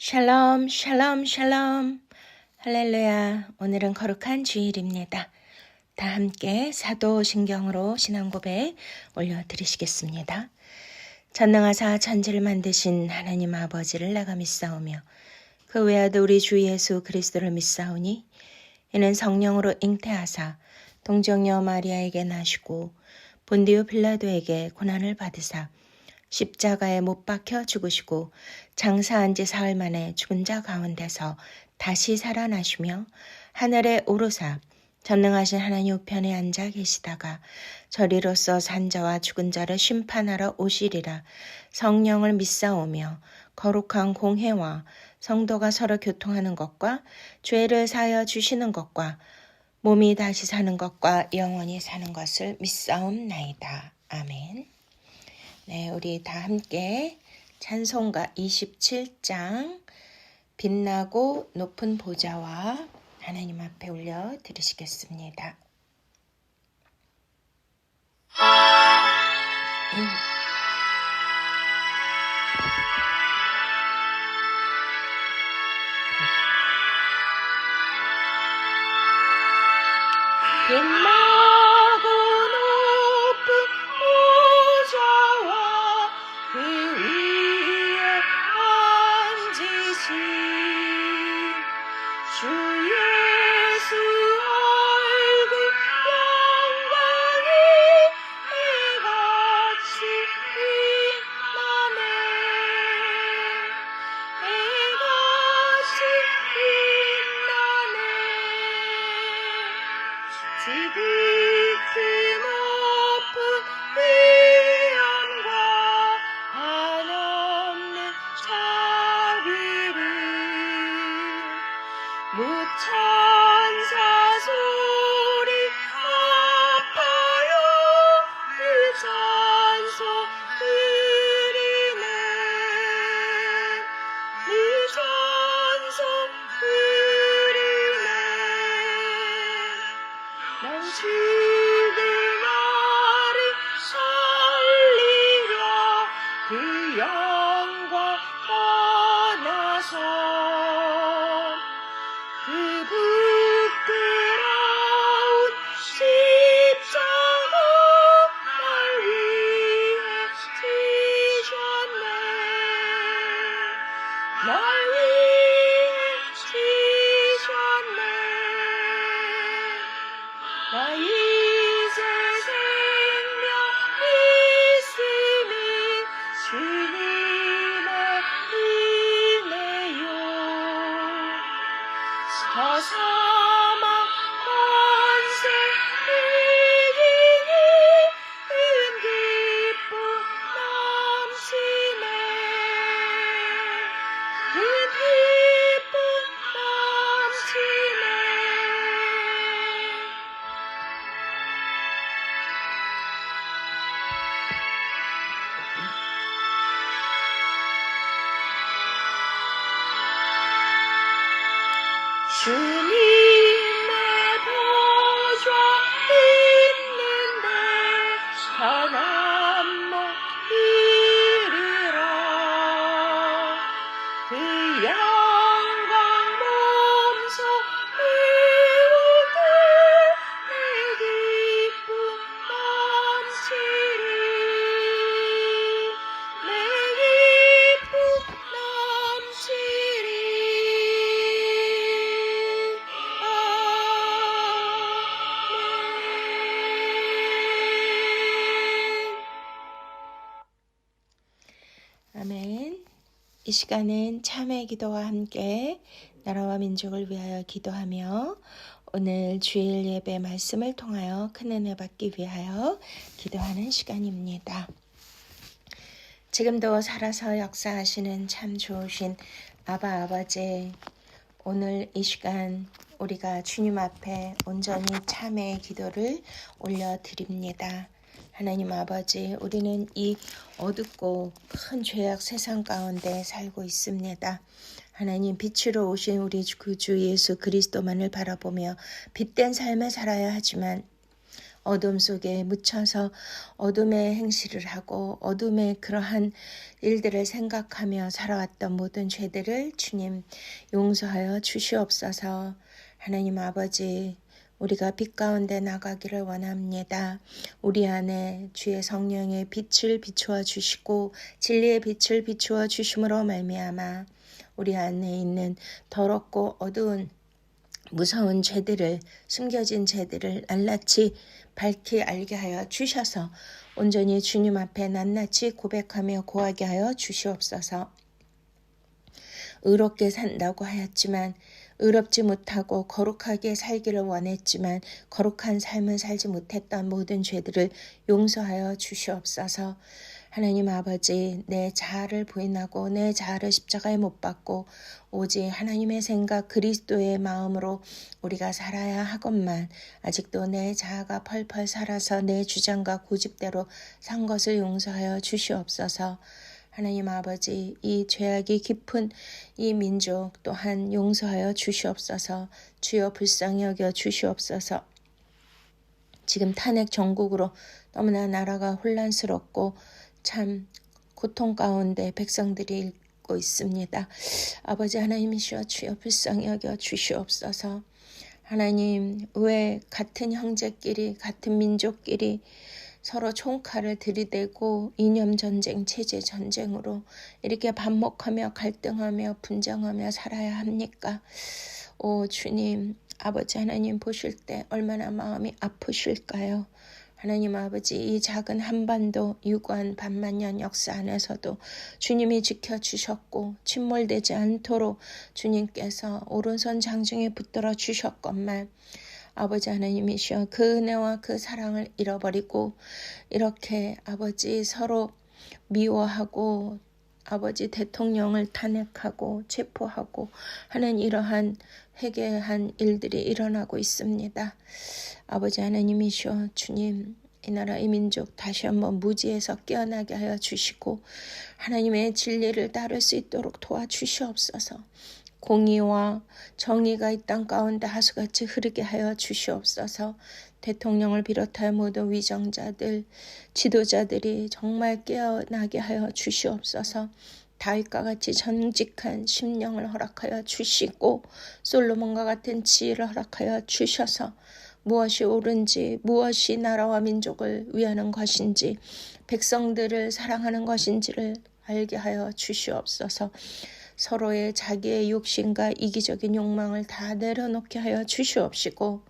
샬롬, 샬롬, 샬롬. 할렐루야. 오늘은 거룩한 주일입니다. 다 함께 사도신경으로 신앙고백 올려드리시겠습니다. 전능하사 천지를 만드신 하나님 아버지를 내가 믿사오며 그 외아들 우리 주 예수 그리스도를 믿사오니 이는 성령으로 잉태하사 동정녀 마리아에게 나시고 본디오 빌라도에게 고난을 받으사 십자가에 못 박혀 죽으시고 장사한 지 사흘 만에 죽은 자 가운데서 다시 살아나시며 하늘에 오르사 전능하신 하나님 우편에 앉아 계시다가 저리로서 산 자와 죽은 자를 심판하러 오시리라. 성령을 믿사오며 거룩한 공회와 성도가 서로 교통하는 것과 죄를 사하여 주시는 것과 몸이 다시 사는 것과 영원히 사는 것을 믿사옵나이다. 아멘. 네, 우리 다 함께 찬송가 27장 빛나고 높은 보좌와 하나님 앞에 올려 드리시겠습니다. 빛나고 높은 보좌와 그 위에 앉으신 주 예수 얼굴 영광이 이같이 빛나네. 이같이 빛나네. 지극히 높은 위엄과 한없는 자비를 무천사 소리 아파요 그 찬송 드리네. 그 찬송 드리네. 난 죽을 나를 살리려 그 영광 떠나서 그 부끄러운 십자가 날 위해 지셨네. 날 위해 지셨네. 나 이제 생명 있음이 주님의 은혜요. 저 사망 권세 이기니 은 기쁨 넘치네. 은 기쁨 넘치네. 주님의 보좌 있는데 단 한 목 이르러 그 영광 몸소 배우들 내 기쁨 넘치리. 내 기쁨 넘치리. 아멘. 이 시간은 참회 기도와 함께 나라와 민족을 위하여 기도하며 오늘 주일 예배 말씀을 통하여 큰 은혜 받기 위하여 기도하는 시간입니다. 지금도 살아서 역사하시는 참 좋으신 아바 아버지, 오늘 이 시간 우리가 주님 앞에 온전히 참회의 기도를 올려드립니다. 하나님 아버지, 우리는 이 어둡고 큰 죄악 세상 가운데 살고 있습니다. 하나님, 빛으로 오신 우리 그 주 예수 그리스도만을 바라보며 빛된 삶을 살아야 하지만 어둠 속에 묻혀서 어둠의 행실을 하고 어둠의 그러한 일들을 생각하며 살아왔던 모든 죄들을 주님 용서하여 주시옵소서. 하나님 아버지, 우리가 빛 가운데 나가기를 원합니다. 우리 안에 주의 성령의 빛을 비추어 주시고 진리의 빛을 비추어 주심으로 말미암아 우리 안에 있는 더럽고 어두운 무서운 죄들을, 숨겨진 죄들을 낱낱이 밝히 알게 하여 주셔서 온전히 주님 앞에 낱낱이 고백하며 고하게 하여 주시옵소서. 의롭게 산다고 하였지만 의롭지 못하고 거룩하게 살기를 원했지만 거룩한 삶을 살지 못했던 모든 죄들을 용서하여 주시옵소서. 하나님 아버지, 내 자아를 부인하고 내 자아를 십자가에 못 박고 오직 하나님의 생각 그리스도의 마음으로 우리가 살아야 하건만 아직도 내 자아가 펄펄 살아서 내 주장과 고집대로 산 것을 용서하여 주시옵소서. 하나님 아버지, 이 죄악이 깊은 이 민족 또한 용서하여 주시옵소서. 주여 불쌍히 여겨 주시옵소서. 지금 탄핵 전국으로 너무나 나라가 혼란스럽고 참 고통 가운데 백성들이 읽고 있습니다. 아버지 하나님이시여 주여 불쌍히 여겨 주시옵소서. 하나님, 왜 같은 형제끼리 같은 민족끼리 서로 총칼을 들이대고 이념전쟁, 체제전쟁으로 이렇게 반목하며 갈등하며 분쟁하며 살아야 합니까? 오 주님, 아버지 하나님 보실 때 얼마나 마음이 아프실까요? 하나님 아버지, 이 작은 한반도 유구한 반만년 역사 안에서도 주님이 지켜주셨고 침몰되지 않도록 주님께서 오른손 장중에 붙들어 주셨건만 아버지 하나님이시여 그 은혜와 그 사랑을 잃어버리고 이렇게 아버지 서로 미워하고 아버지 대통령을 탄핵하고 체포하고 하는 이러한 회개한 일들이 일어나고 있습니다. 아버지 하나님이시여 주님, 이 나라 이 민족 다시 한번 무지에서 깨어나게 하여 주시고 하나님의 진리를 따를 수 있도록 도와주시옵소서. 공의와 정의가 이 땅 가운데 하수같이 흐르게 하여 주시옵소서. 대통령을 비롯하여 모든 위정자들, 지도자들이 정말 깨어나게 하여 주시옵소서. 다윗과 같이 정직한 심령을 허락하여 주시고 솔로몬과 같은 지혜를 허락하여 주셔서 무엇이 옳은지 무엇이 나라와 민족을 위하는 것인지 백성들을 사랑하는 것인지를 알게 하여 주시옵소서. 서로의 자기의 욕심과 이기적인 욕망을 다 내려놓게 하여 주시옵시고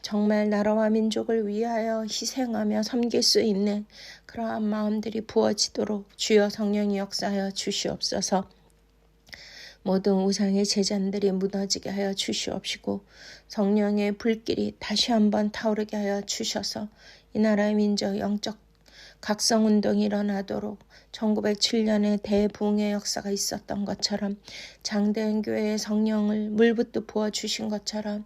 정말 나라와 민족을 위하여 희생하며 섬길 수 있는 그러한 마음들이 부어지도록 주여 성령이 역사하여 주시옵소서. 모든 우상의 제잔들이 무너지게 하여 주시옵시고 성령의 불길이 다시 한번 타오르게 하여 주셔서 이 나라의 민족 영적 각성운동이 일어나도록 1907년에 대부흥의 역사가 있었던 것처럼 장대한 교회의 성령을 물붓듯 부어주신 것처럼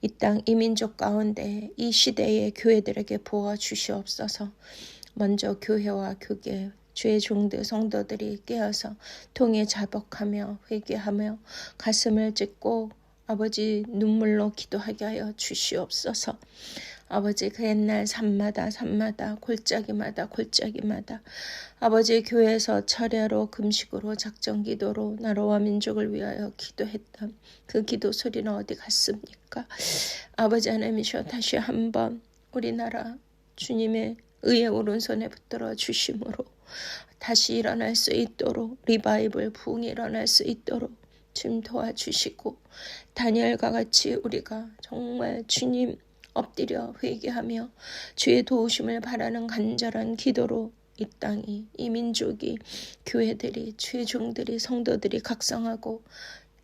이 땅 이 민족 가운데 이 시대의 교회들에게 부어주시옵소서. 먼저 교회와 교계 주의 종들 성도들이 깨어서 통에 자복하며 회개하며 가슴을 찢고 아버지 눈물로 기도하게 하여 주시옵소서. 아버지 그 옛날 산마다 골짜기마다 아버지 교회에서 철야로 금식으로 작정기도로 나라와 민족을 위하여 기도했던 그 기도 소리는 어디 갔습니까? 아버지 하나님이시여 다시 한번 우리나라 주님의 의의 오른손에 붙들어 주심으로 다시 일어날 수 있도록 리바이벌 부흥이 일어날 수 있도록 주님 도와주시고 다니엘과 같이 우리가 정말 주님 엎드려 회개하며 주의 도우심을 바라는 간절한 기도로 이 땅이 이 민족이 교회들이 주의 종들이 성도들이 각성하고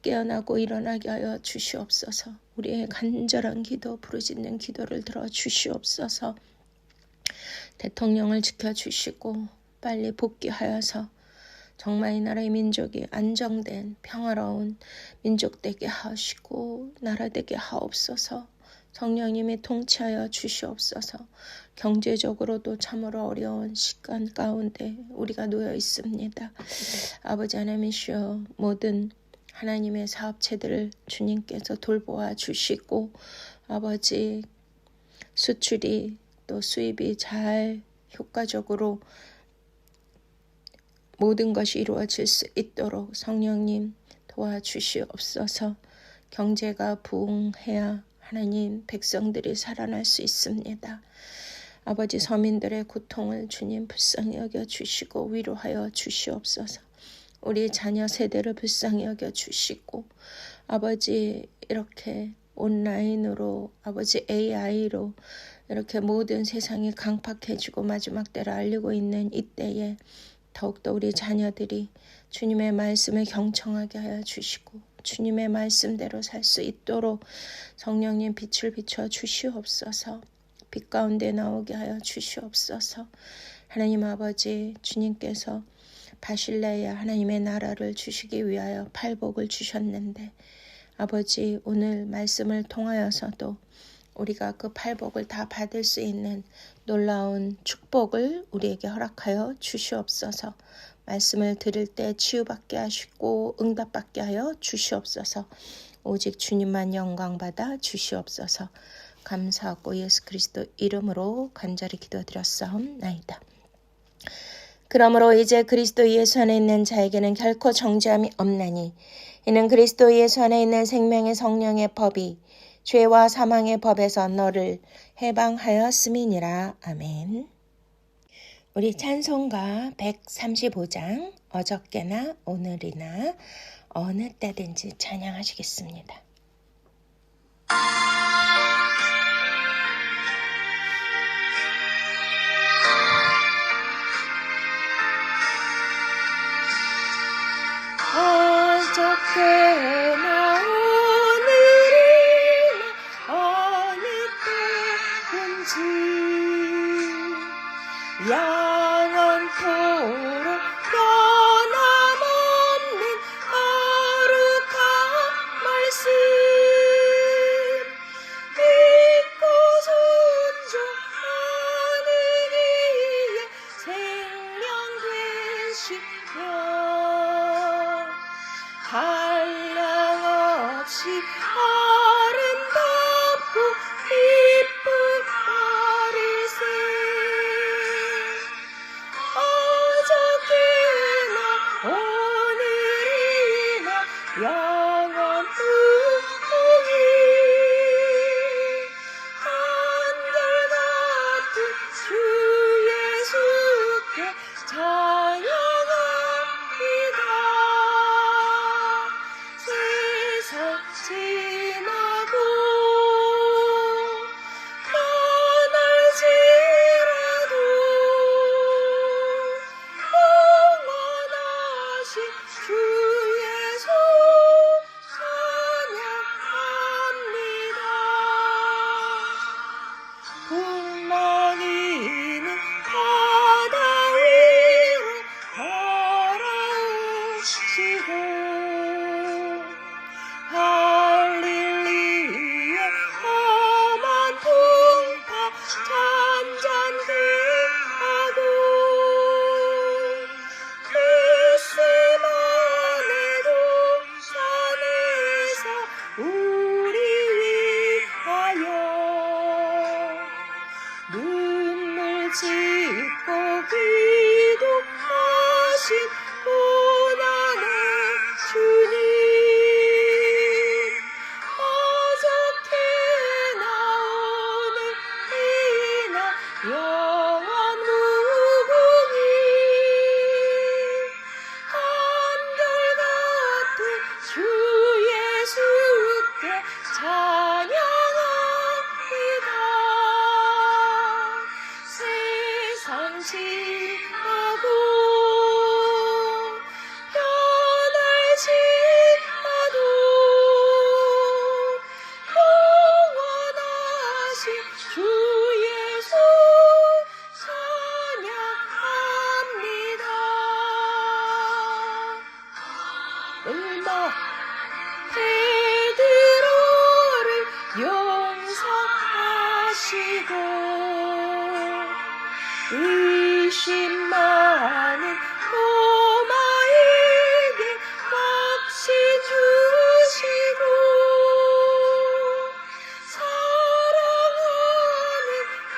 깨어나고 일어나게 하여 주시옵소서. 우리의 간절한 기도 부르짖는 기도를 들어 주시옵소서. 대통령을 지켜주시고 빨리 복귀하여서 정말 이 나라의 민족이 안정된 평화로운 민족 되게 하시고 나라 되게 하옵소서. 성령님이 통치하여 주시옵소서. 경제적으로도 참으로 어려운 시간 가운데 우리가 놓여 있습니다. 아버지 하나님이시여 모든 하나님의 사업체들을 주님께서 돌보아 주시고 아버지 수출이 또 수입이 잘 효과적으로 모든 것이 이루어질 수 있도록 성령님 도와주시옵소서. 경제가 부흥해야 하나님 백성들이 살아날 수 있습니다. 아버지, 서민들의 고통을 주님 불쌍히 여겨주시고 위로하여 주시옵소서. 우리 자녀 세대를 불쌍히 여겨주시고 아버지, 이렇게 온라인으로 아버지 AI로 이렇게 모든 세상이 강팍해지고 마지막 때를 알리고 있는 이때에 더욱더 우리 자녀들이 주님의 말씀을 경청하게 하여 주시고 주님의 말씀대로 살 수 있도록 성령님 빛을 비춰 주시옵소서. 빛 가운데 나오게 하여 주시옵소서. 하나님 아버지, 주님께서 바실레야 하나님의 나라를 주시기 위하여 팔복을 주셨는데 아버지, 오늘 말씀을 통하여서도 우리가 그 팔복을 다 받을 수 있는 놀라운 축복을 우리에게 허락하여 주시옵소서. 말씀을 들을 때 치유받게 하시고 응답받게 하여 주시옵소서. 오직 주님만 영광받아 주시옵소서. 감사하고 예수 그리스도 이름으로 간절히 기도드렸사옵나이다. 그러므로 이제 그리스도 예수 안에 있는 자에게는 결코 정죄함이 없나니 이는 그리스도 예수 안에 있는 생명의 성령의 법이 죄와 사망의 법에서 너를 해방하였음이니라. 아멘. 우리 찬송가 135장 어저께나 오늘이나 어느 때든지 찬양하시겠습니다. 어저께나 오늘이나 어느 때든지 영원토록 변함없는 거룩한 말씀 믿고 순종하는 이의 생명 되시며 한량없이 아름답고 기쁜 어리새 어저께나 오늘이나 영원토록 한결같은 주 예수께 찬양합니다. 세상 지나고 변할지라도 영원하신 주 예수 찬양합니다. 풍랑이는 바다 위로 걸어오시고 할릴리에 험한 풍파 잔잔해하고 겟세마네 동산에서 우리 위하여 눈물 짓고 기도하신 고난의 주님 어저께나 오늘이나 영원 무궁히 한결같은 주 예수께 찬양합니다. 세상 지나고 변할지라도 영원하신 주 예수 찬양합니다. 얼마 베드로를 용서하시고 의심 많은 도마에게 값이 주시고 사랑하는 그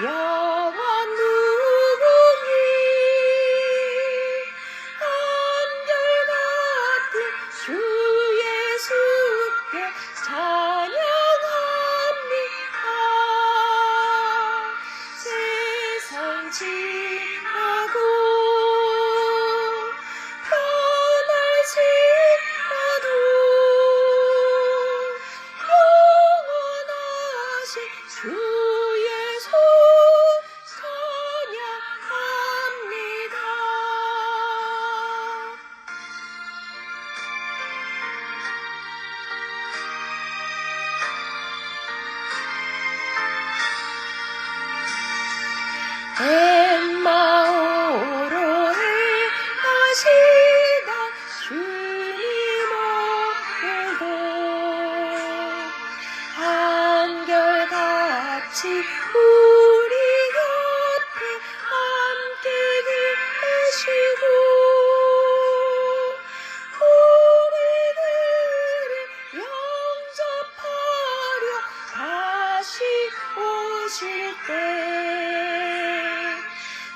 영원 무궁히 한결같은 주 예수께 찬양합니다. 세상 지나고 변할지라도 영원하신 주 예수 찬양합니다. 엠마오로 행하시다 주님 오늘도 한결같이 우리 곁에 함께 계시고 우리들을 영접하려 다시 오실 때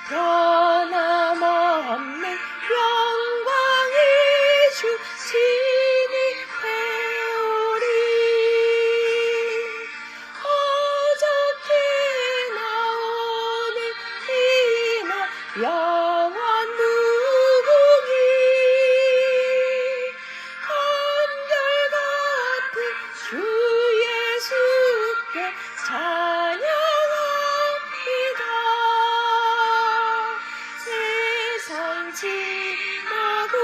변함없는 영광의 주 진입해오리. 어저께 나오는 이나 영원 무궁히 한결같은 주 예수께 찬양합니다. 세상 지나고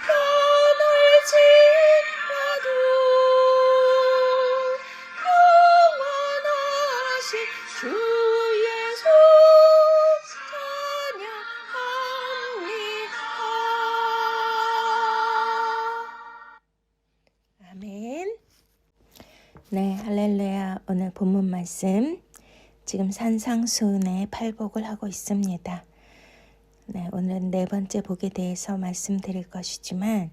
변할지라도 영원하신 주 예수 찬양합니다. 아멘. 네, 할렐루야. 오늘 본문 말씀 지금 산상수훈의 팔복을 하고 있습니다. 네, 오늘은 네 번째 복에 대해서 말씀드릴 것이지만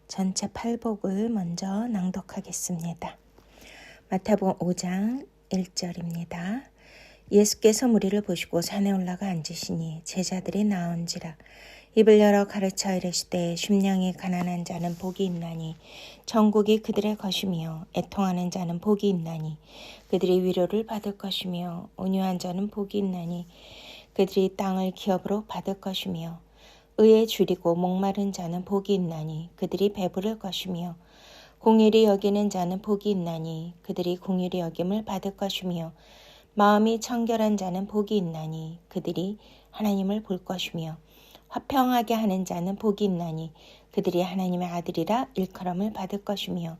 전체 팔복을 먼저 낭독하겠습니다. 마태복음 5장 1절입니다. 예수께서 무리를 보시고 산에 올라가 앉으시니 제자들이 나온지라 입을 열어 가르쳐 이르시되 심령이 가난한 자는 복이 있나니 천국이 그들의 것이며 애통하는 자는 복이 있나니 그들이 위로를 받을 것이며 온유한 자는 복이 있나니 그들이 땅을 기업으로 받을 것이며 의에 줄이고 목마른 자는 복이 있나니 그들이 배부를 것이며 공의를 여기는 자는 복이 있나니 그들이 공의를 여김을 받을 것이며 마음이 청결한 자는 복이 있나니 그들이 하나님을 볼 것이며 화평하게 하는 자는 복이 있나니 그들이 하나님의 아들이라 일컬음을 받을 것이며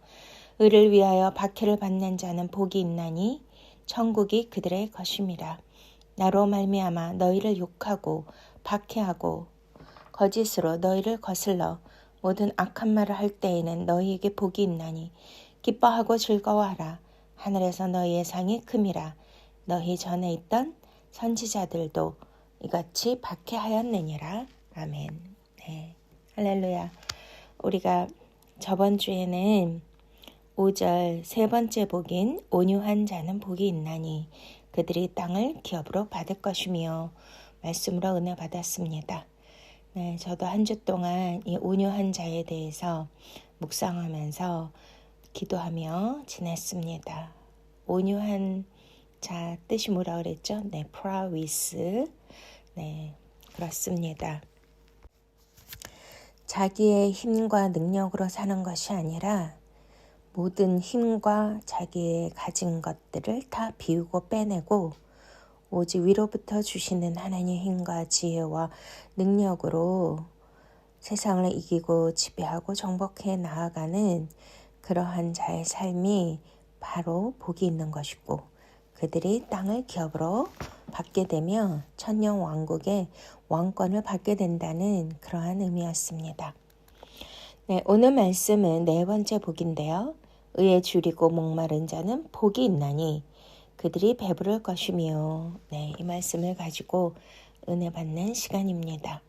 의를 위하여 박해를 받는 자는 복이 있나니 천국이 그들의 것임이라. 나로 말미암아 너희를 욕하고 박해하고 거짓으로 너희를 거슬러 모든 악한 말을 할 때에는 너희에게 복이 있나니 기뻐하고 즐거워하라. 하늘에서 너희의 상이 큼이라. 너희 전에 있던 선지자들도 이같이 박해하였느니라. 아멘. 네, 할렐루야. 우리가 저번 주에는 5절 세 번째 복인 온유한 자는 복이 있나니 그들이 땅을 기업으로 받을 것이며 말씀으로 은혜 받았습니다. 네, 저도 한 주 동안 이 온유한 자에 대해서 묵상하면서 기도하며 지냈습니다. 온유한 자 뜻이 뭐라 그랬죠? 네, 프라위스. 네, 그렇습니다. 자기의 힘과 능력으로 사는 것이 아니라 모든 힘과 자기의 가진 것들을 다 비우고 빼내고 오직 위로부터 주시는 하나님의 힘과 지혜와 능력으로 세상을 이기고 지배하고 정복해 나아가는 그러한 자의 삶이 바로 복이 있는 것이고 그들이 땅을 기업으로 받게 되며 천년 왕국의 왕권을 받게 된다는 그러한 의미였습니다. 네, 오늘 말씀은 네 번째 복인데요. 의에 줄이고 목마른 자는 복이 있나니 그들이 배부를 것이며, 네, 이 말씀을 가지고 은혜 받는 시간입니다.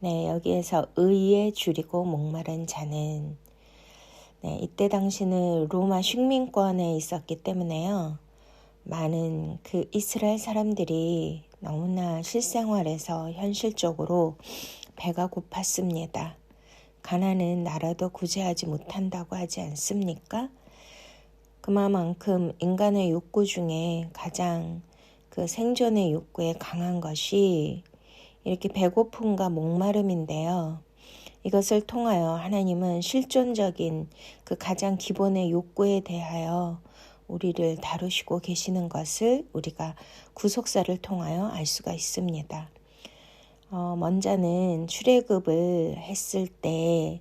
네, 여기에서 의에 줄이고 목마른 자는, 네, 이때 당시는 로마 식민권에 있었기 때문에요. 많은 그 이스라엘 사람들이 너무나 실생활에서 현실적으로 배가 고팠습니다. 가난은 나라도 구제하지 못한다고 하지 않습니까? 그만큼 인간의 욕구 중에 가장 그 생존의 욕구에 강한 것이 이렇게 배고픔과 목마름인데요. 이것을 통하여 하나님은 실존적인 그 가장 기본의 욕구에 대하여 우리를 다루시고 계시는 것을 우리가 구속사를 통하여 알 수가 있습니다. 먼저는 출애굽을 했을 때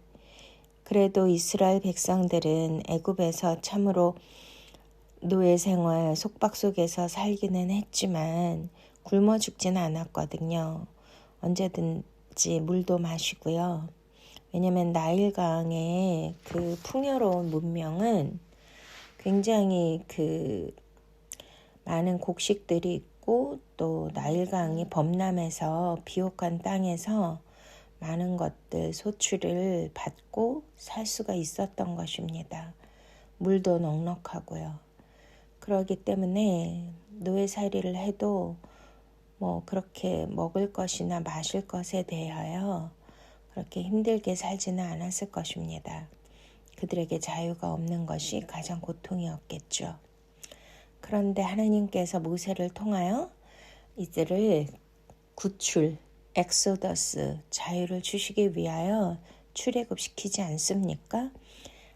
그래도 이스라엘 백성들은 애굽에서 참으로 노예 생활 속박 속에서 살기는 했지만 굶어 죽지는 않았거든요. 언제든지 물도 마시고요. 왜냐하면 나일강의 그 풍요로운 문명은 굉장히 그 많은 곡식들이 있고 또 나일강이 범람해서 비옥한 땅에서 많은 것들 소출을 받고 살 수가 있었던 것입니다. 물도 넉넉하고요. 그렇기 때문에 노예살이를 해도 그렇게 먹을 것이나 마실 것에 대하여 그렇게 힘들게 살지는 않았을 것입니다. 그들에게 자유가 없는 것이 가장 고통이었겠죠. 그런데 하나님께서 모세를 통하여 이들을 구출, 엑소더스, 자유를 주시기 위하여 출애굽시키지 않습니까?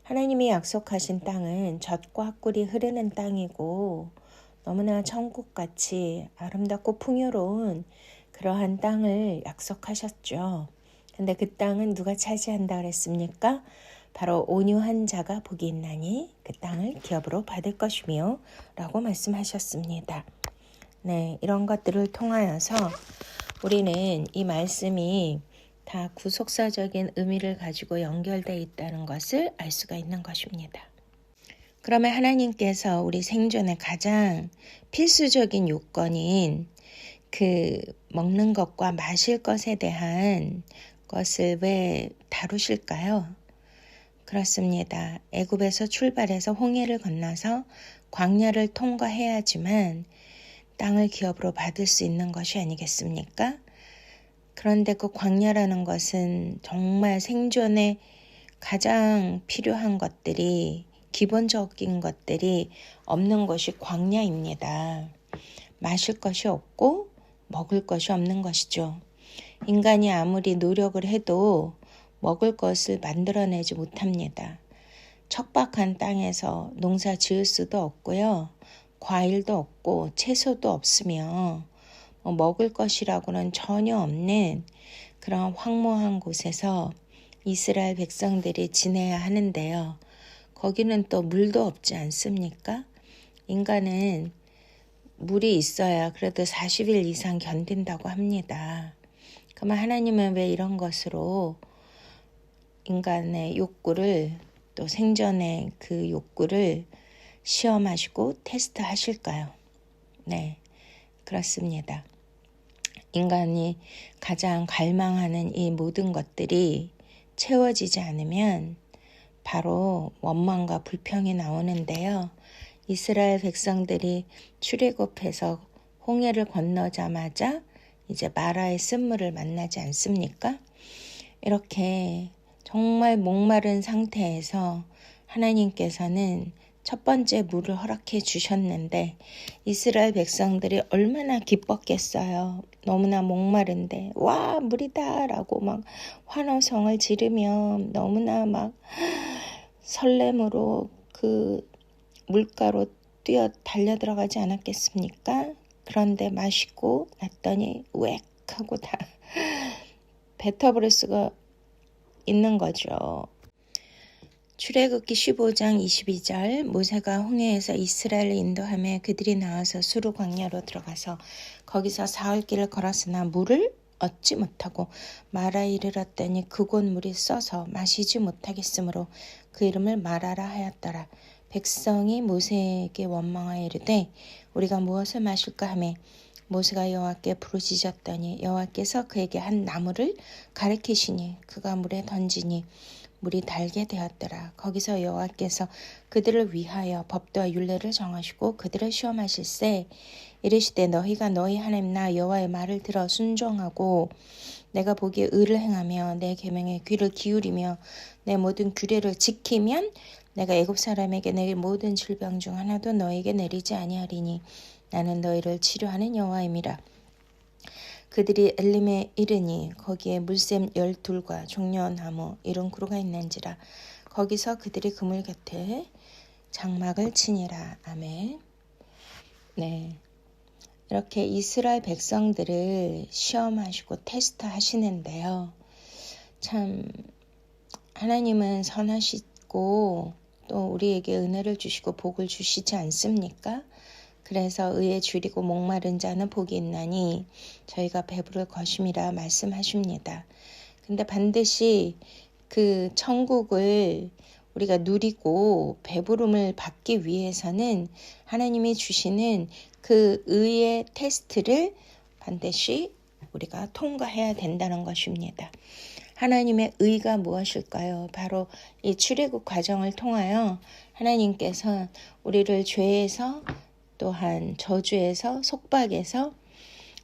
하나님이 약속하신 땅은 젖과 꿀이 흐르는 땅이고 너무나 천국같이 아름답고 풍요로운 그러한 땅을 약속하셨죠. 근데 그 땅은 누가 차지한다 그랬습니까? 바로 온유한 자가 복이 있나니 그 땅을 기업으로 받을 것이며 라고 말씀하셨습니다. 네, 이런 것들을 통하여서 우리는 이 말씀이 다 구속사적인 의미를 가지고 연결되어 있다는 것을 알 수가 있는 것입니다. 그러면 하나님께서 우리 생존의 가장 필수적인 요건인 그 먹는 것과 마실 것에 대한 것을 왜 다루실까요? 그렇습니다. 애굽에서 출발해서 홍해를 건너서 광야를 통과해야지만 땅을 기업으로 받을 수 있는 것이 아니겠습니까? 그런데 그 광야라는 것은 정말 생존에 가장 필요한 것들이 기본적인 것들이 없는 것이 광야입니다. 마실 것이 없고 먹을 것이 없는 것이죠. 인간이 아무리 노력을 해도 먹을 것을 만들어내지 못합니다. 척박한 땅에서 농사 지을 수도 없고요. 과일도 없고 채소도 없으며 먹을 것이라고는 전혀 없는 그런 황무한 곳에서 이스라엘 백성들이 지내야 하는데요. 거기는 또 물도 없지 않습니까? 인간은 물이 있어야 그래도 40일 이상 견딘다고 합니다. 그러면 하나님은 왜 이런 것으로 인간의 욕구를 또 생존의 그 욕구를 시험하시고 테스트하실까요? 네, 그렇습니다. 인간이 가장 갈망하는 이 모든 것들이 채워지지 않으면 바로 원망과 불평이 나오는데요. 이스라엘 백성들이 출애굽해서 홍해를 건너자마자 이제 마라의 쓴물을 만나지 않습니까? 이렇게 정말 목마른 상태에서 하나님께서는 첫 번째 물을 허락해 주셨는데 이스라엘 백성들이 얼마나 기뻤겠어요. 너무나 목마른데 와 물이다 라고 막 환호성을 지르며 너무나 막 설렘으로 그 물가로 뛰어 달려 들어가지 않았겠습니까? 그런데 마시고 났더니 웩 하고 다 뱉어버릴 수가 있는 거죠. 출애굽기 15장 22절 모세가 홍해에서 이스라엘을 인도하며 그들이 나와서 수르 광야로 들어가서 거기서 사흘길을 걸었으나 물을 얻지 못하고 마라에 이르렀더니 그곳 물이 써서 마시지 못하겠으므로 그 이름을 마라라 하였더라. 백성이 모세에게 원망하여 이르되 우리가 무엇을 마실까 하매 모세가 여호와께 부르짖었더니 여호와께서 그에게 한 나무를 가리키시니 그가 물에 던지니 물이 달게 되었더라. 거기서 여호와께서 그들을 위하여 법도와 율례를 정하시고 그들을 시험하실세 이르시되 너희가 너희 하나님 나 여호와의 말을 들어 순종하고 내가 보기에 의를 행하며 내 계명에 귀를 기울이며 내 모든 규례를 지키면 내가 애굽 사람에게 내릴 모든 질병 중 하나도 너에게 내리지 아니하리니 나는 너희를 치료하는 여호와임이라. 그들이 엘림에 이르니 거기에 물샘 12과 종려나무 이런 구루가 있는지라. 거기서 그들이 그물 곁에 장막을 치니라. 아멘. 네, 이렇게 이스라엘 백성들을 시험하시고 테스트 하시는데요. 참 하나님은 선하시고 또 우리에게 은혜를 주시고 복을 주시지 않습니까? 그래서 의에 줄이고 목마른 자는 복이 있나니 저희가 배부를 것임이라 말씀하십니다. 근데 반드시 그 천국을 우리가 누리고 배부름을 받기 위해서는 하나님이 주시는 그 의의 테스트를 반드시 우리가 통과해야 된다는 것입니다. 하나님의 의가 무엇일까요? 바로 이 출애굽 과정을 통하여 하나님께서 우리를 죄에서 또한 저주에서 속박에서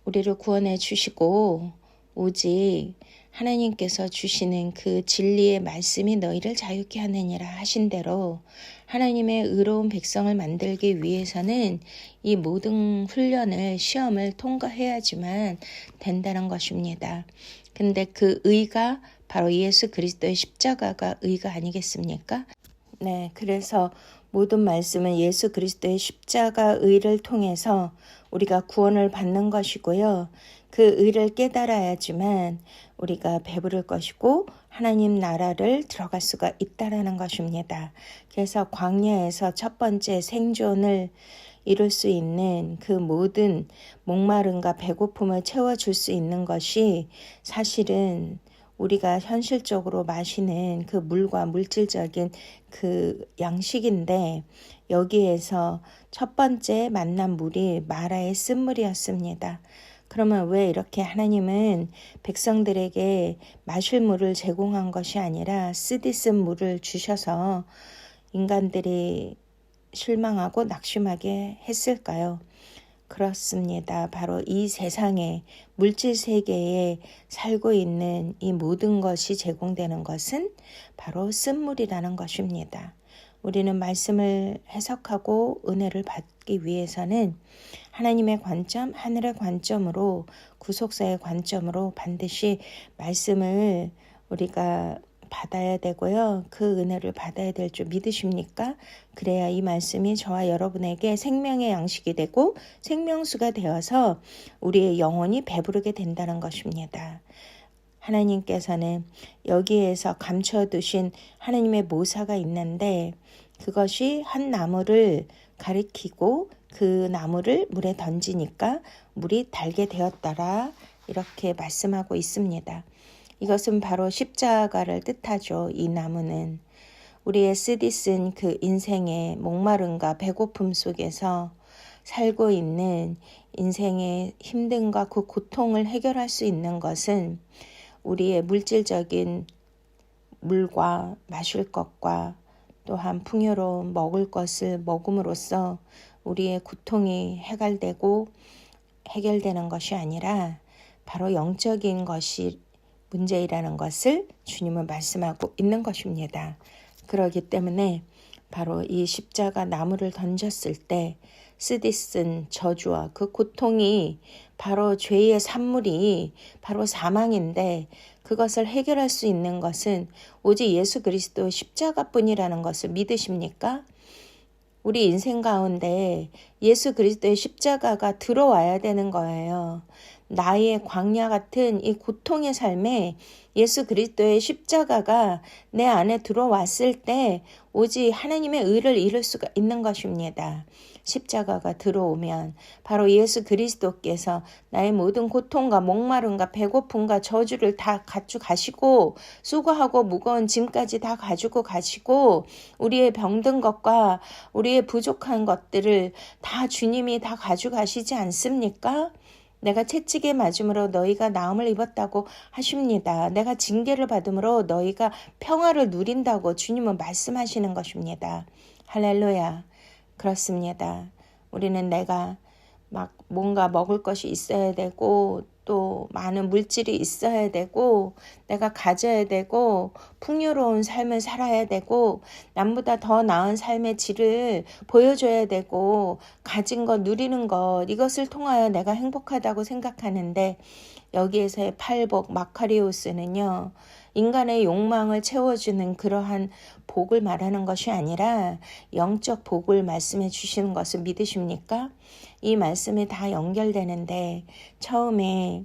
우리를 구원해 주시고 오직 하나님께서 주시는 그 진리의 말씀이 너희를 자유케 하느니라 하신 대로 하나님의 의로운 백성을 만들기 위해서는 이 모든 훈련을 시험을 통과해야지만 된다는 것입니다. 근데 그 의가 바로 예수 그리스도의 십자가가 의가 아니겠습니까? 네, 그래서 모든 말씀은 예수 그리스도의 십자가 의를 통해서 우리가 구원을 받는 것이고요. 그 의를 깨달아야지만 우리가 배부를 것이고 하나님 나라를 들어갈 수가 있다라는 것입니다. 그래서 광야에서 첫 번째 생존을 이룰 수 있는 그 모든 목마름과 배고픔을 채워줄 수 있는 것이 사실은 우리가 현실적으로 마시는 그 물과 물질적인 그 양식인데 여기에서 첫 번째 만난 물이 마라의 쓴물이었습니다. 그러면 왜 이렇게 하나님은 백성들에게 마실 물을 제공한 것이 아니라 쓰디 쓴 물을 주셔서 인간들이 실망하고 낙심하게 했을까요? 그렇습니다. 바로 이 세상에 물질 세계에 살고 있는 이 모든 것이 제공되는 것은 바로 쓴물이라는 것입니다. 우리는 말씀을 해석하고 은혜를 받기 위해서는 하나님의 관점, 하늘의 관점으로 구속사의 관점으로 반드시 말씀을 우리가 받아야 되고요. 그 은혜를 받아야 될 줄 믿으십니까? 그래야 이 말씀이 저와 여러분에게 생명의 양식이 되고 생명수가 되어서 우리의 영혼이 배부르게 된다는 것입니다. 하나님께서는 여기에서 감춰두신 하나님의 모사가 있는데 그것이 한 나무를 가리키고 그 나무를 물에 던지니까 물이 달게 되었더라 이렇게 말씀하고 있습니다. 이것은 바로 십자가를 뜻하죠. 이 나무는 우리의 쓰디쓴 그 인생의 목마름과 배고픔 속에서 살고 있는 인생의 힘듦과 그 고통을 해결할 수 있는 것은 우리의 물질적인 물과 마실 것과 또한 풍요로운 먹을 것을 먹음으로써 우리의 고통이 해결되는 것이 아니라 바로 영적인 것이 문제이라는 것을 주님은 말씀하고 있는 것입니다. 그렇기 때문에 바로 이 십자가 나무를 던졌을 때 쓰디쓴 저주와 그 고통이 바로 죄의 산물이 바로 사망인데 그것을 해결할 수 있는 것은 오직 예수 그리스도 십자가뿐이라는 것을 믿으십니까? 우리 인생 가운데 예수 그리스도의 십자가가 들어와야 되는 거예요. 나의 광야 같은 이 고통의 삶에 예수 그리스도의 십자가가 내 안에 들어왔을 때 오직 하나님의 의를 이룰 수가 있는 것입니다. 십자가가 들어오면 바로 예수 그리스도께서 나의 모든 고통과 목마름과 배고픔과 저주를 다 가지고 수고하고 무거운 짐까지 다 가지고 가시고 우리의 병든 것과 우리의 부족한 것들을 다 주님이 다 가져가시지 않습니까? 내가 채찍에 맞음으로 너희가 나음을 입었다고 하십니다. 내가 징계를 받음으로 너희가 평화를 누린다고 주님은 말씀하시는 것입니다. 할렐루야. 그렇습니다. 우리는 내가 막 뭔가 먹을 것이 있어야 되고 또 많은 물질이 있어야 되고 내가 가져야 되고 풍요로운 삶을 살아야 되고 남보다 더 나은 삶의 질을 보여줘야 되고 가진 것 누리는 것 이것을 통하여 내가 행복하다고 생각하는데 여기에서의 팔복 마카리오스는요. 인간의 욕망을 채워주는 그러한 복을 말하는 것이 아니라 영적 복을 말씀해 주시는 것을 믿으십니까? 이 말씀이 다 연결되는데 처음에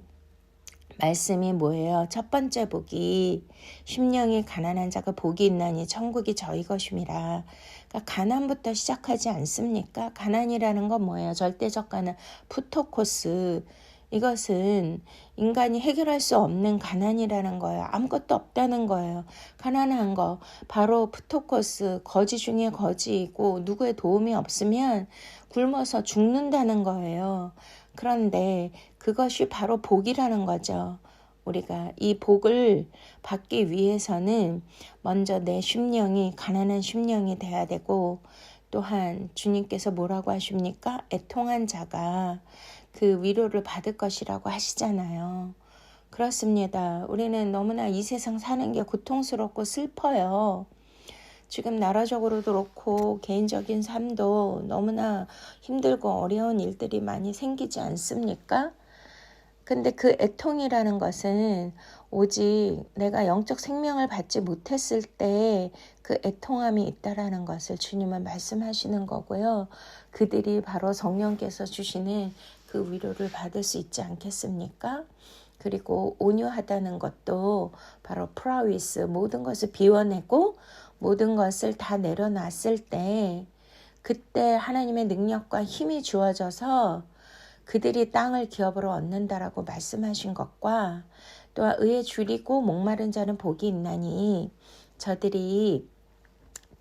말씀이 뭐예요? 첫 번째 복이 심령이 가난한 자가 복이 있나니 천국이 저희 것임이라. 그러니까 가난부터 시작하지 않습니까? 가난이라는 건 뭐예요? 절대적 가난, 푸토코스. 이것은 인간이 해결할 수 없는 가난이라는 거예요. 아무것도 없다는 거예요. 가난한 거 바로 푸토코스, 거지 중에 거지이고 누구의 도움이 없으면 굶어서 죽는다는 거예요. 그런데 그것이 바로 복이라는 거죠. 우리가 이 복을 받기 위해서는 먼저 내 심령이 가난한 심령이 돼야 되고 또한 주님께서 뭐라고 하십니까? 애통한 자가 그 위로를 받을 것이라고 하시잖아요. 그렇습니다. 우리는 너무나 이 세상 사는 게 고통스럽고 슬퍼요. 지금 나라적으로도 그렇고 개인적인 삶도 너무나 힘들고 어려운 일들이 많이 생기지 않습니까? 근데 그 애통이라는 것은 오직 내가 영적 생명을 받지 못했을 때 그 애통함이 있다라는 것을 주님은 말씀하시는 거고요. 그들이 바로 성령께서 주시는 그 위로를 받을 수 있지 않겠습니까? 그리고 온유하다는 것도 바로 프라위스, 모든 것을 비워내고 모든 것을 다 내려놨을 때 그때 하나님의 능력과 힘이 주어져서 그들이 땅을 기업으로 얻는다라고 말씀하신 것과 또한 의에 줄이고 목마른 자는 복이 있나니 저들이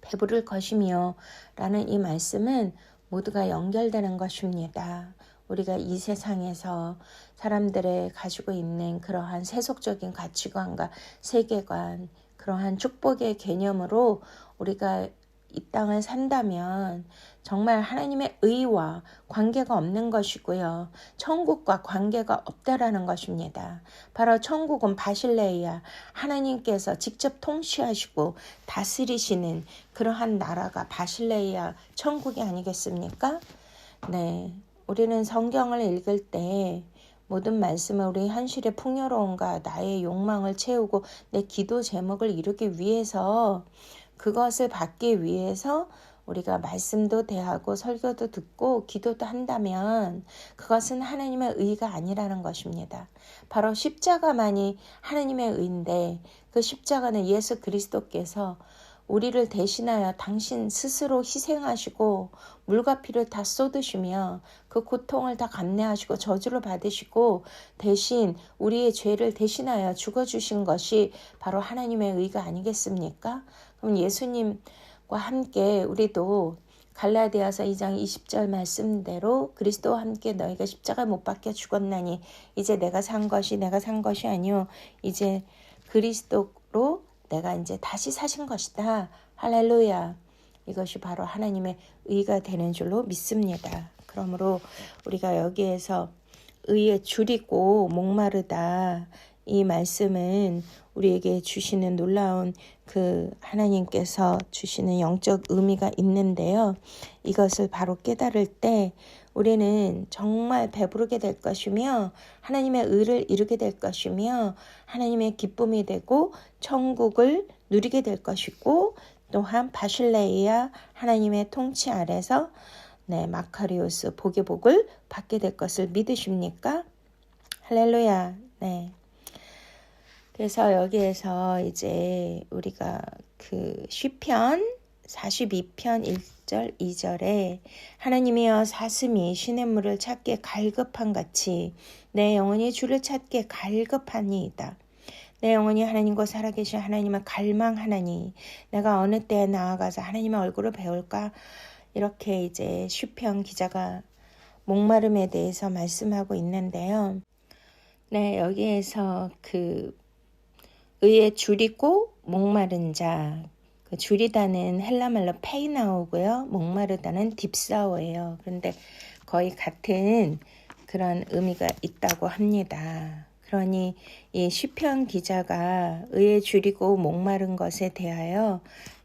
배부를 것이며 라는 이 말씀은 모두가 연결되는 것입니다. 우리가 이 세상에서 사람들의 가지고 있는 그러한 세속적인 가치관과 세계관, 그러한 축복의 개념으로 우리가 이 땅을 산다면 정말 하나님의 의와 관계가 없는 것이고요. 천국과 관계가 없다라는 것입니다. 바로 천국은 바실레이아, 하나님께서 직접 통치하시고 다스리시는 그러한 나라가 바실레이아 천국이 아니겠습니까? 네, 우리는 성경을 읽을 때 모든 말씀은 우리 현실의 풍요로움과 나의 욕망을 채우고 내 기도 제목을 이루기 위해서 그것을 받기 위해서 우리가 말씀도 대하고 설교도 듣고 기도도 한다면 그것은 하나님의 의가 아니라는 것입니다. 바로 십자가만이 하나님의 의인데 그 십자가는 예수 그리스도께서 우리를 대신하여 당신 스스로 희생하시고 물과 피를 다 쏟으시며 그 고통을 다 감내하시고 저주를 받으시고 대신 우리의 죄를 대신하여 죽어주신 것이 바로 하나님의 의가 아니겠습니까? 그럼 예수님과 함께 우리도 갈라디아서 2장 20절 말씀대로 그리스도와 함께 너희가 십자가 못 박혀 죽었나니 이제 내가 산 것이 아니요 이제 그리스도로 내가 이제 다시 사신 것이다. 할렐루야. 이것이 바로 하나님의 의가 되는 줄로 믿습니다. 그러므로 우리가 여기에서 의에 줄이고 목마르다. 이 말씀은 우리에게 주시는 놀라운 그 하나님께서 주시는 영적 의미가 있는데요. 이것을 바로 깨달을 때 우리는 정말 배부르게 될 것이며 하나님의 의를 이루게 될 것이며 하나님의 기쁨이 되고 천국을 누리게 될 것이고 또한 바실레이아 하나님의 통치 아래서 마카리오스 복의 복을 받게 될 것을 믿으십니까? 할렐루야. 네. 그래서 여기에서 이제 우리가 그 시편 42편 1절 2절에 하나님이여 사슴이 시냇물을 찾기에 갈급한 같이 내 영혼이 주를 찾기에 갈급하니이다. 내 영혼이 하나님과 살아계신 하나님을 갈망하나니 내가 어느 때에 나아가서 하나님의 얼굴을 배울까? 이렇게 이제 시편 기자가 목마름에 대해서 말씀하고 있는데요. 네, 여기에서 그 의에 줄이고 목마른 자, 그 줄이다는 헬라말로 페이나오고요. 목마르다는 딥사오예요. 그런데 거의 같은 그런 의미가 있다고 합니다. 그러니 이 시편 기자가 의에 줄이고 목마른 것에 대하여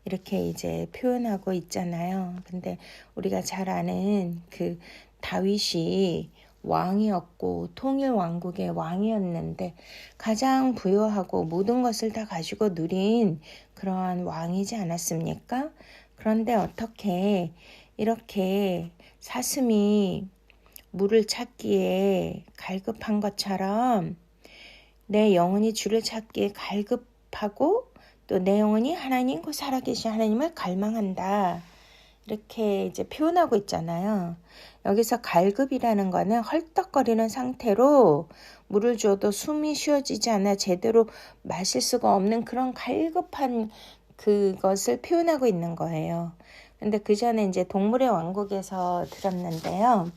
이렇게 이제 표현하고 있잖아요. 근데 우리가 잘 아는 그 다윗이 왕이었고 통일 왕국의 왕이었는데 가장 부유하고 모든 것을 다 가지고 누린 그러한 왕이지 않았습니까? 그런데 어떻게 이렇게 사슴이 물을 찾기에 갈급한 것처럼 내 영혼이 주를 찾기에 갈급하고 또 내 영혼이 하나님 그 살아계신 하나님을 갈망한다. 이렇게 이제 표현하고 있잖아요. 여기서 갈급이라는 거는 헐떡거리는 상태로 물을 줘도 숨이 쉬어지지 않아 제대로 마실 수가 없는 그런 갈급한 그것을 표현하고 있는 거예요. 근데 그 전에 이제 동물의 왕국에서 들었는데요.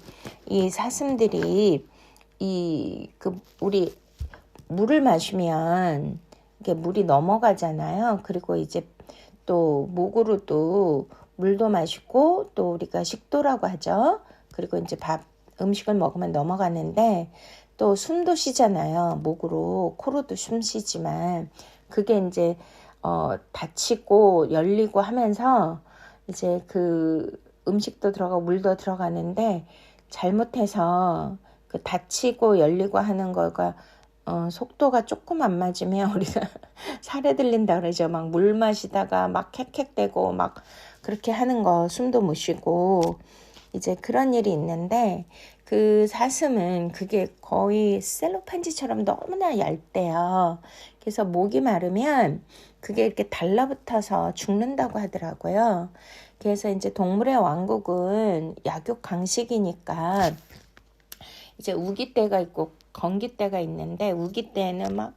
이 사슴들이 우리 물을 마시면 이게 물이 넘어가잖아요. 그리고 이제 또 목으로도 물도 마시고 또 우리가 식도라고 하죠. 그리고 이제 음식을 먹으면 넘어가는데 또 숨도 쉬잖아요. 목으로 코로도 숨 쉬지만 그게 이제 닫히고 열리고 하면서 이제 그 음식도 들어가고 물도 들어가는데 잘못해서 그 닫히고 열리고 하는 거가 속도가 조금 안 맞으면 우리가 살에 들린다 그러죠. 막 물 마시다가 막 캑캑대고 막 그렇게 하는 거 숨도 못 쉬고 이제 그런 일이 있는데 그 사슴은 그게 거의 셀로판지처럼 너무나 얇대요. 그래서 목이 마르면 그게 이렇게 달라붙어서 죽는다고 하더라고요. 그래서 이제 동물의 왕국은 약육 강식이니까 이제 우기 때가 있고 건기 때가 있는데 우기 때는 막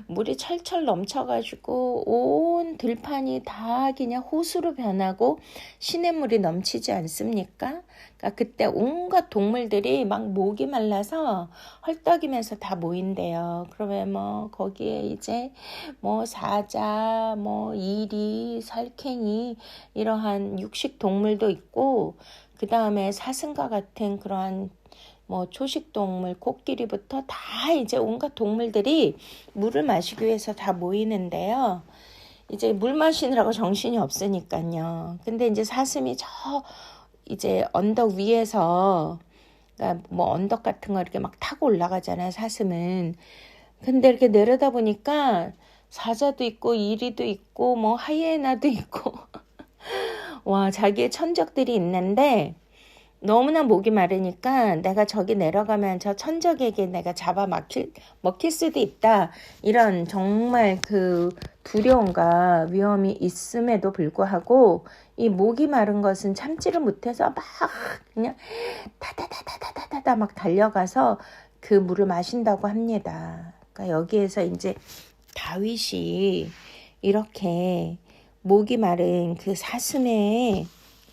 물이 철철 넘쳐가지고 온 들판이 다 그냥 호수로 변하고 시냇물이 넘치지 않습니까? 그러니까 그때 온갖 동물들이 막 목이 말라서 헐떡이면서 다 모인대요. 그러면 뭐 거기에 이제 뭐 사자, 뭐 이리, 살쾡이 이러한 육식 동물도 있고 그 다음에 사슴과 같은 그러한 뭐 초식동물, 코끼리부터 다 이제 온갖 동물들이 물을 마시기 위해서 다 모이는데요. 이제 물 마시느라고 정신이 없으니까요. 근데 이제 사슴이 저 이제 언덕 위에서 그러니까 뭐 언덕 같은 거 이렇게 막 타고 올라가잖아요. 사슴은. 근데 이렇게 내려다 보니까 사자도 있고 이리도 있고 뭐 하이에나도 있고 와 자기의 천적들이 있는데 너무나 목이 마르니까 내가 저기 내려가면 저 천적에게 내가 먹힐 수도 있다. 이런 정말 그 두려움과 위험이 있음에도 불구하고 이 목이 마른 것은 참지를 못해서 막 그냥 타다다다다다다 막 달려가서 그 물을 마신다고 합니다. 그러니까 여기에서 이제 다윗이 이렇게 목이 마른 그 사슴의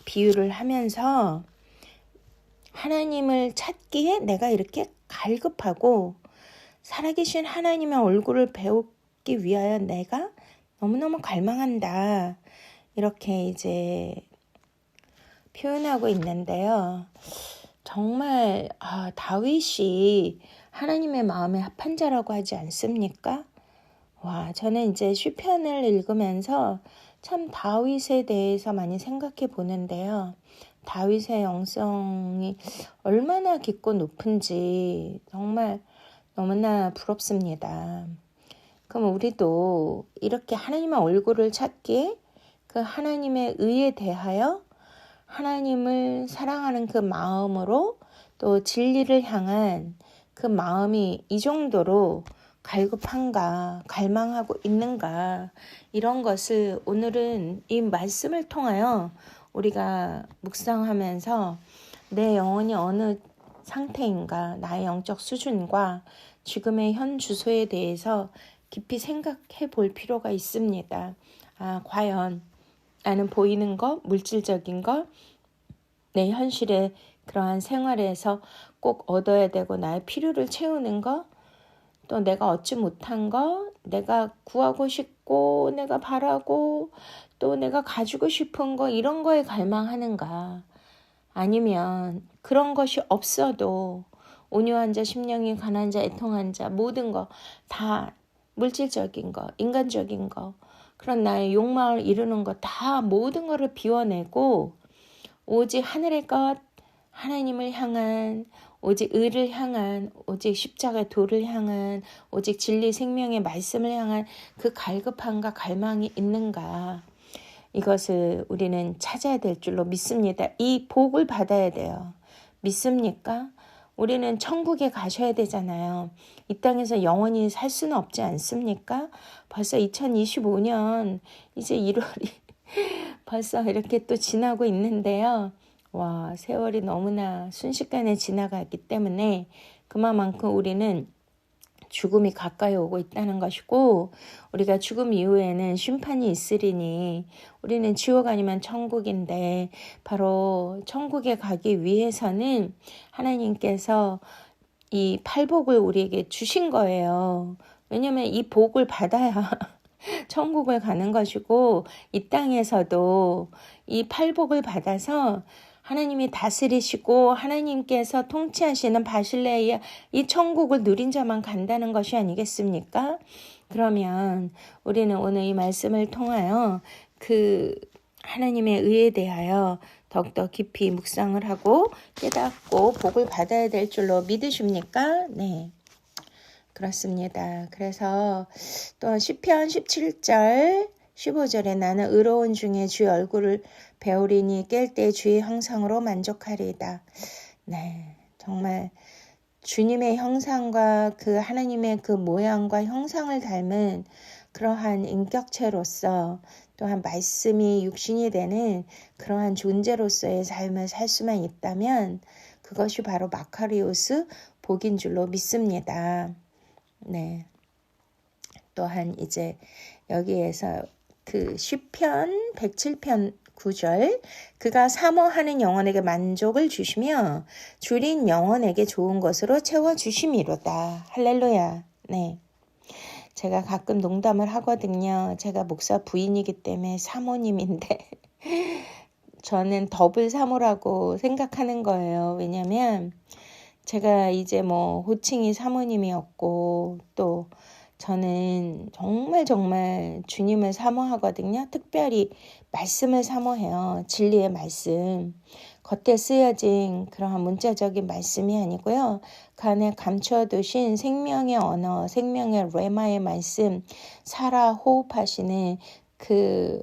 비유를 하면서 하나님을 찾기에 내가 이렇게 갈급하고 살아계신 하나님의 얼굴을 배우기 위하여 내가 너무너무 갈망한다. 이렇게 이제 표현하고 있는데요. 정말 다윗이 하나님의 마음에 합한 자라고 하지 않습니까? 와, 저는 이제 시편을 읽으면서 참 다윗에 대해서 많이 생각해 보는데요. 다윗의 영성이 얼마나 깊고 높은지 정말 너무나 부럽습니다. 그럼 우리도 이렇게 하나님의 얼굴을 찾기에 그 하나님의 의에 대하여 하나님을 사랑하는 그 마음으로 또 진리를 향한 그 마음이 이 정도로 갈급한가, 갈망하고 있는가, 이런 것을 오늘은 이 말씀을 통하여 우리가 묵상하면서 내 영혼이 어느 상태인가, 나의 영적 수준과 지금의 현 주소에 대해서 깊이 생각해 볼 필요가 있습니다. 과연 나는 보이는 것, 물질적인 것, 내 현실의 그러한 생활에서 꼭 얻어야 되고 나의 필요를 채우는 거, 또 내가 얻지 못한 거, 내가 구하고 싶고 내가 바라고 또 내가 가지고 싶은 거, 이런 거에 갈망하는가, 아니면 그런 것이 없어도 온유한 자, 심령이 가난한 자, 애통한 자, 모든 거 다 물질적인 거, 인간적인 거, 그런 나의 욕망을 이루는 거 다 모든 거를 비워내고 오직 하늘의 것, 하나님을 향한, 오직 의를 향한, 오직 십자가의 도를 향한, 오직 진리 생명의 말씀을 향한 그 갈급함과 갈망이 있는가, 이것을 우리는 찾아야 될 줄로 믿습니다. 이 복을 받아야 돼요. 믿습니까? 우리는 천국에 가셔야 되잖아요. 이 땅에서 영원히 살 수는 없지 않습니까? 벌써 2025년 이제 1월이 벌써 이렇게 또 지나고 있는데요. 와, 세월이 너무나 순식간에 지나가기 때문에 그만큼 우리는 죽음이 가까이 오고 있다는 것이고, 우리가 죽음 이후에는 심판이 있으리니 우리는 지옥 아니면 천국인데, 바로 천국에 가기 위해서는 하나님께서 이 팔복을 우리에게 주신 거예요. 왜냐하면 이 복을 받아야 천국을 가는 것이고, 이 땅에서도 이 팔복을 받아서 하나님이 다스리시고 하나님께서 통치하시는 바실레이아 이 천국을 누린 자만 간다는 것이 아니겠습니까? 그러면 우리는 오늘 이 말씀을 통하여 그 하나님의 의에 대하여 더욱더 깊이 묵상을 하고 깨닫고 복을 받아야 될 줄로 믿으십니까? 네. 그렇습니다. 그래서 또 시편 17절 15절에 나는 의로운 중에 주의 얼굴을 배우리니 깰 때 주의 형상으로 만족하리이다. 네, 정말 주님의 형상과 그 하나님의 그 모양과 형상을 닮은 그러한 인격체로서, 또한 말씀이 육신이 되는 그러한 존재로서의 삶을 살 수만 있다면 그것이 바로 마카리오스 복인 줄로 믿습니다. 네. 또한 이제 여기에서 그 시편 107편 9절, 그가 사모하는 영혼에게 만족을 주시며 줄인 영혼에게 좋은 것으로 채워주심이로다. 할렐루야. 네. 제가 가끔 농담을 하거든요. 제가 목사 부인이기 때문에 사모님인데 저는 더블 사모라고 생각하는 거예요. 왜냐면 제가 이제 뭐 호칭이 사모님이었고, 또 저는 정말 주님을 사모하거든요. 특별히 말씀을 사모해요. 진리의 말씀. 겉에 쓰여진 그러한 문자적인 말씀이 아니고요. 그 안에 감춰두신 생명의 언어, 생명의 레마의 말씀, 살아 호흡하시는 그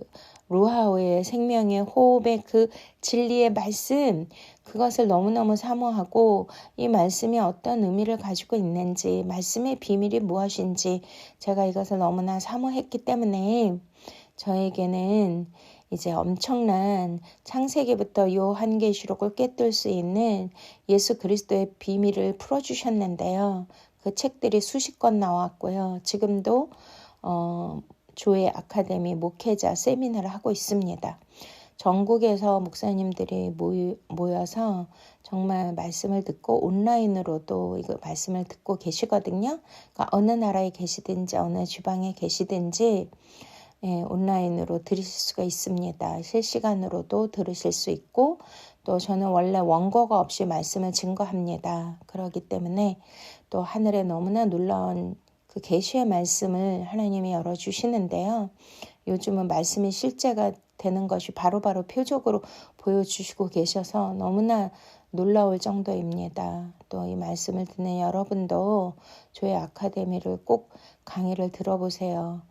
루하오의 생명의 호흡의 그 진리의 말씀, 그것을 너무너무 사모하고 이 말씀이 어떤 의미를 가지고 있는지, 말씀의 비밀이 무엇인지 제가 이것을 너무나 사모했기 때문에 저에게는 이제 엄청난 창세기부터 요한계시록을 꿰뚫을 수 있는 예수 그리스도의 비밀을 풀어주셨는데요. 그 책들이 수십 권 나왔고요. 지금도 조의 아카데미 목회자 세미나를 하고 있습니다. 전국에서 목사님들이 모여서 정말 말씀을 듣고 온라인으로도 이거 말씀을 듣고 계시거든요. 그러니까 어느 나라에 계시든지 어느 지방에 계시든지 온라인으로 들으실 수가 있습니다. 실시간으로도 들으실 수 있고, 또 저는 원래 원고가 없이 말씀을 증거합니다. 그렇기 때문에 또 하늘에 너무나 놀라운 그 계시의 말씀을 하나님이 열어주시는데요. 요즘은 말씀이 실제가 되는 것이 바로바로 표적으로 보여주시고 계셔서 너무나 놀라울 정도입니다. 또 이 말씀을 듣는 여러분도 조의 아카데미를 꼭 강의를 들어보세요.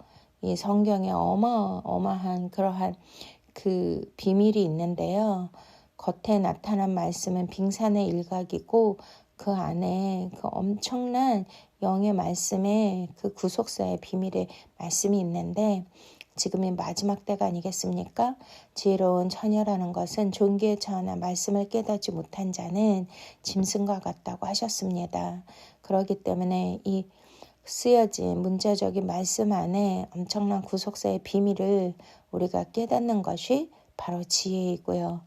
이 성경에 어마어마한 그러한 그 비밀이 있는데요. 겉에 나타난 말씀은 빙산의 일각이고 그 안에 그 엄청난 영의 말씀에 그 구속사의 비밀의 말씀이 있는데, 지금이 마지막 때가 아니겠습니까? 지혜로운 처녀라는 것은 존귀에 처하나 말씀을 깨닫지 못한 자는 짐승과 같다고 하셨습니다. 그렇기 때문에 이 쓰여진 문자적인 말씀 안에 엄청난 구속사의 비밀을 우리가 깨닫는 것이 바로 지혜이고요.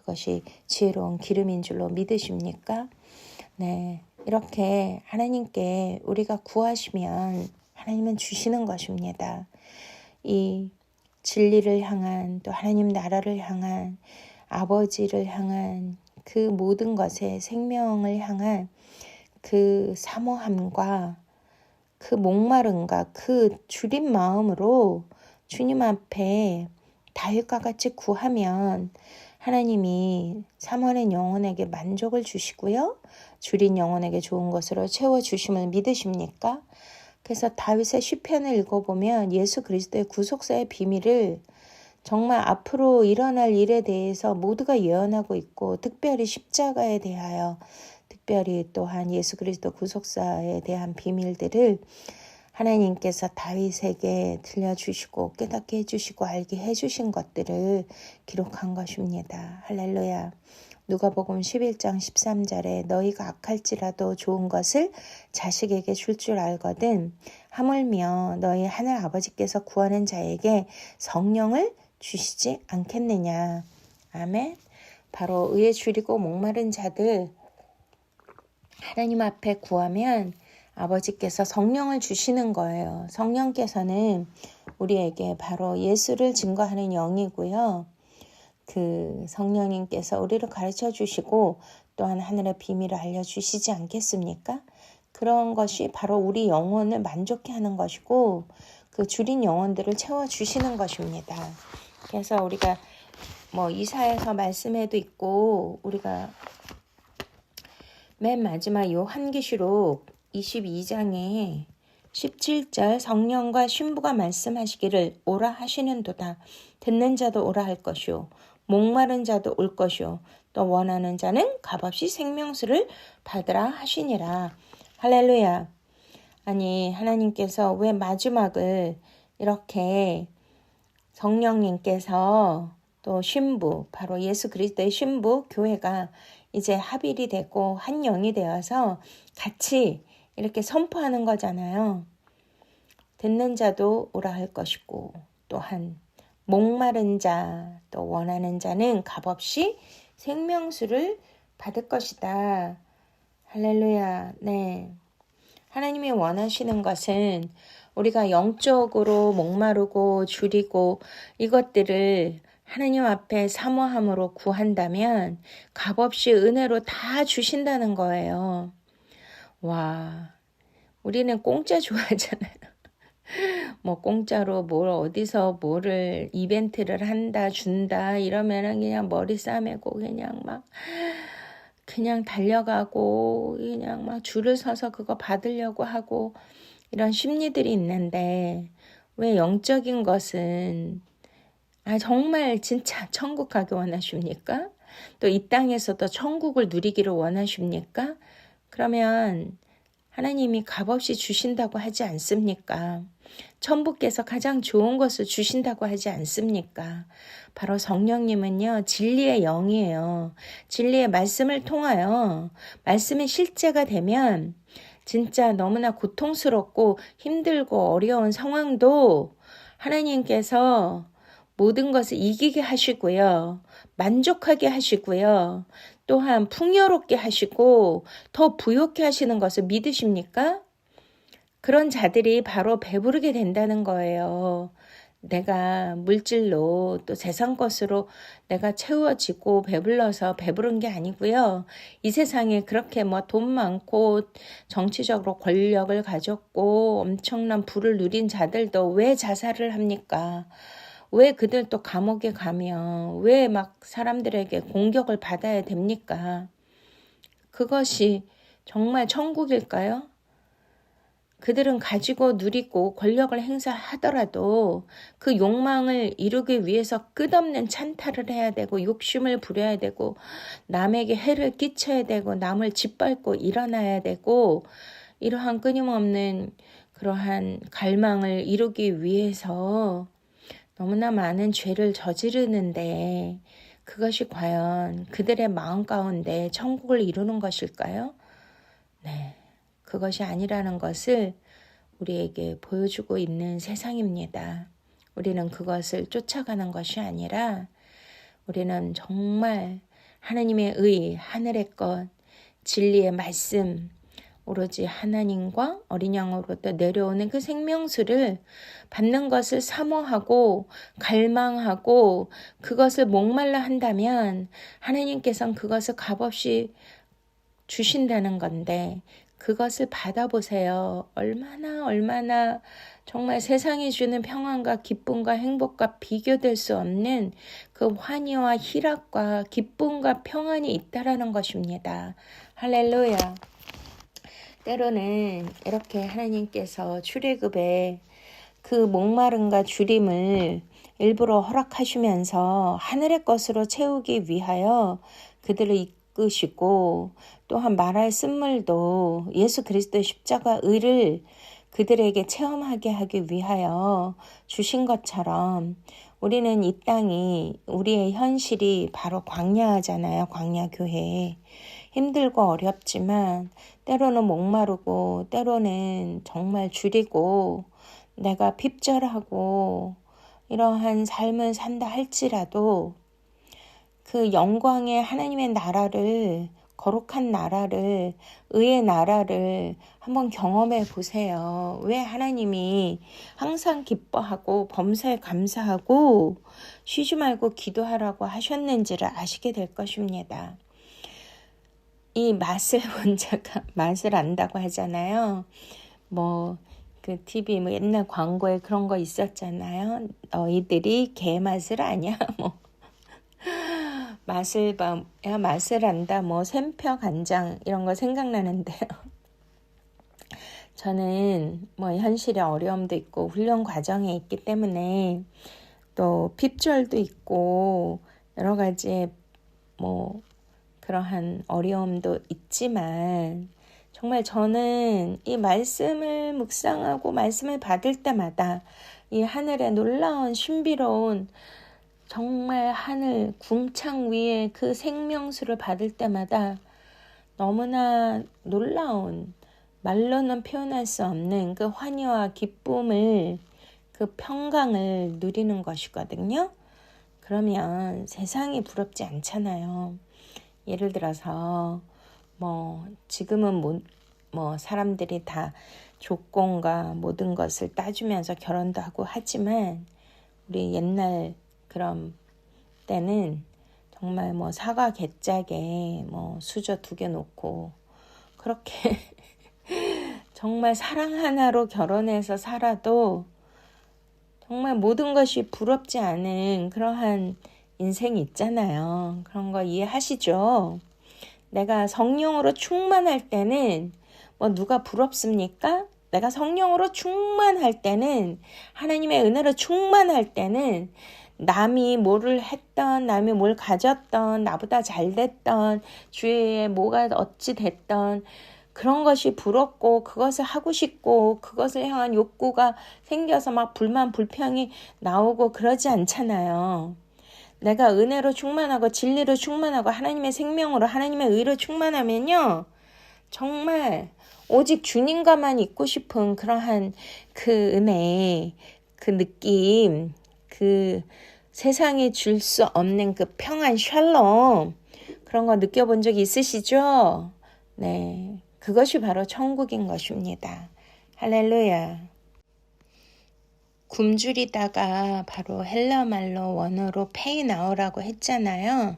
그것이 지혜로운 기름인 줄로 믿으십니까? 네, 이렇게 하나님께 우리가 구하시면 하나님은 주시는 것입니다. 이 진리를 향한, 또 하나님 나라를 향한, 아버지를 향한 그 모든 것에 생명을 향한 그 사모함과 그 목마름과 그 주린 마음으로 주님 앞에 다윗과 같이 구하면 하나님이 사모하는 영혼에게 만족을 주시고요. 주린 영혼에게 좋은 것으로 채워주심을 믿으십니까? 그래서 다윗의 시편을 읽어보면 예수 그리스도의 구속사의 비밀을 정말 앞으로 일어날 일에 대해서 모두가 예언하고 있고, 특별히 십자가에 대하여, 특별히 또한 예수 그리스도 구속사에 대한 비밀들을 하나님께서 다윗에게 들려주시고 깨닫게 해주시고 알게 해주신 것들을 기록한 것입니다. 할렐루야. 누가복음 11장 13절에 너희가 악할지라도 좋은 것을 자식에게 줄 줄 알거든 하물며 너희 하늘 아버지께서 구하는 자에게 성령을 주시지 않겠느냐. 아멘. 바로 의에 줄이고 목마른 자들 하나님 앞에 구하면 아버지께서 성령을 주시는 거예요. 성령께서는 우리에게 바로 예수를 증거하는 영이고요. 그 성령님께서 우리를 가르쳐 주시고 또한 하늘의 비밀을 알려주시지 않겠습니까? 그런 것이 바로 우리 영혼을 만족해 하는 것이고 그 줄인 영혼들을 채워주시는 것입니다. 그래서 우리가 이사야서 말씀에도 있고 우리가 맨 마지막 요한계시록 22장에 17절 성령과 신부가 말씀하시기를 오라 하시는도다. 듣는 자도 오라 할 것이요 목마른 자도 올 것이요 또 원하는 자는 값없이 생명수를 받으라 하시니라. 할렐루야. 아니 하나님께서 왜 마지막을 이렇게 성령님께서 또 신부, 바로 예수 그리스도의 신부 교회가 이제 합일이 되고 한 영이 되어서 같이 이렇게 선포하는 거잖아요. 듣는 자도 오라 할 것이고 또한 목마른 자, 또 원하는 자는 값없이 생명수를 받을 것이다. 할렐루야. 네. 하나님이 원하시는 것은 우리가 영적으로 목마르고 줄이고 이것들을 하나님 앞에 사모함으로 구한다면 값없이 은혜로 다 주신다는 거예요. 와, 우리는 공짜 좋아하잖아요. 공짜로 어디서 뭐를 이벤트를 한다 준다 이러면은 그냥 머리 싸매고 그냥 달려가고 그냥 막 줄을 서서 그거 받으려고 하고 이런 심리들이 있는데 왜 영적인 것은 정말 진짜 천국 가기 원하십니까? 또 이 땅에서도 천국을 누리기를 원하십니까? 그러면 하나님이 값없이 주신다고 하지 않습니까? 천부께서 가장 좋은 것을 주신다고 하지 않습니까? 바로 성령님은요, 진리의 영이에요. 진리의 말씀을 통하여 말씀이 실제가 되면 진짜 너무나 고통스럽고 힘들고 어려운 상황도 하나님께서 모든 것을 이기게 하시고요. 만족하게 하시고요. 또한 풍요롭게 하시고 더 부욕해 하시는 것을 믿으십니까? 그런 자들이 바로 배부르게 된다는 거예요. 내가 물질로 또 세상 것으로 내가 채워지고 배불러서 배부른 게 아니고요. 이 세상에 그렇게 돈 많고 정치적으로 권력을 가졌고 엄청난 부를 누린 자들도 왜 자살을 합니까? 왜 그들 또 감옥에 가면 왜 막 사람들에게 공격을 받아야 됩니까? 그것이 정말 천국일까요? 그들은 가지고 누리고 권력을 행사하더라도 그 욕망을 이루기 위해서 끝없는 찬탈을 해야 되고 욕심을 부려야 되고 남에게 해를 끼쳐야 되고 남을 짓밟고 일어나야 되고 이러한 끊임없는 그러한 갈망을 이루기 위해서 너무나 많은 죄를 저지르는데 그것이 과연 그들의 마음 가운데 천국을 이루는 것일까요? 네. 그것이 아니라는 것을 우리에게 보여주고 있는 세상입니다. 우리는 그것을 쫓아가는 것이 아니라 우리는 정말 하나님의 의, 하늘의 것, 진리의 말씀, 오로지 하나님과 어린 양으로부터 내려오는 그 생명수를 받는 것을 사모하고 갈망하고 그것을 목말라 한다면 하나님께서는 그것을 값없이 주신다는 건데 그것을 받아보세요. 얼마나 정말 세상이 주는 평안과 기쁨과 행복과 비교될 수 없는 그 환희와 희락과 기쁨과 평안이 있다라는 것입니다. 할렐루야. 때로는 이렇게 하나님께서 출애굽에 그 목마름과 주림을 일부러 허락하시면서 하늘의 것으로 채우기 위하여 그들을 이끄시고 또한 말할 쓴물도 예수 그리스도의 십자가 의를 그들에게 체험하게 하기 위하여 주신 것처럼 우리는 이 땅이 우리의 현실이 바로 광야잖아요. 광야교회. 힘들고 어렵지만 때로는 목마르고 때로는 정말 줄이고 내가 핍절하고 이러한 삶을 산다 할지라도 그 영광의 하나님의 나라를 거룩한 나라를 의의 나라를 한번 경험해 보세요. 왜 하나님이 항상 기뻐하고 범사에 감사하고 쉬지 말고 기도하라고 하셨는지를 아시게 될 것입니다. 이 맛을 본 자가 맛을 안다고 하잖아요. 그 TV 옛날 광고에 그런 거 있었잖아요. 너희들이 개 맛을 아냐? 맛을 안다. 샘표 간장 이런 거 생각나는데요. 저는 현실에 어려움도 있고 훈련 과정에 있기 때문에 또 핍절도 있고 여러 가지 그러한 어려움도 있지만 정말 저는 이 말씀을 묵상하고 말씀을 받을 때마다 이 하늘의 놀라운 신비로운 정말 하늘 궁창 위에 그 생명수를 받을 때마다 너무나 놀라운 말로는 표현할 수 없는 그 환희와 기쁨을 그 평강을 누리는 것이거든요. 그러면 세상이 부럽지 않잖아요. 예를 들어서 지금은 사람들이 다 조건과 모든 것을 따지면서 결혼도 하고 하지만 우리 옛날 그런 때는 정말 사과 개짝에 수저 2개 놓고 그렇게 정말 사랑 하나로 결혼해서 살아도 정말 모든 것이 부럽지 않은 그러한 인생이 있잖아요. 그런 거 이해하시죠? 내가 성령으로 충만할 때는 누가 부럽습니까? 내가 성령으로 충만할 때는 하나님의 은혜로 충만할 때는 남이 뭐를 했던 남이 뭘 가졌던 나보다 잘 됐던 주위에 뭐가 어찌 됐던 그런 것이 부럽고 그것을 하고 싶고 그것을 향한 욕구가 생겨서 막 불만 불평이 나오고 그러지 않잖아요. 내가 은혜로 충만하고 진리로 충만하고 하나님의 생명으로 하나님의 의로 충만하면요. 정말 오직 주님과만 있고 싶은 그러한 그 은혜, 그 느낌, 그 세상이 줄 수 없는 그 평안 샬롬 그런 거 느껴본 적 있으시죠? 네, 그것이 바로 천국인 것입니다. 할렐루야. 굶주리다가 바로 헬라말로 원어로 페이나오라고 했잖아요.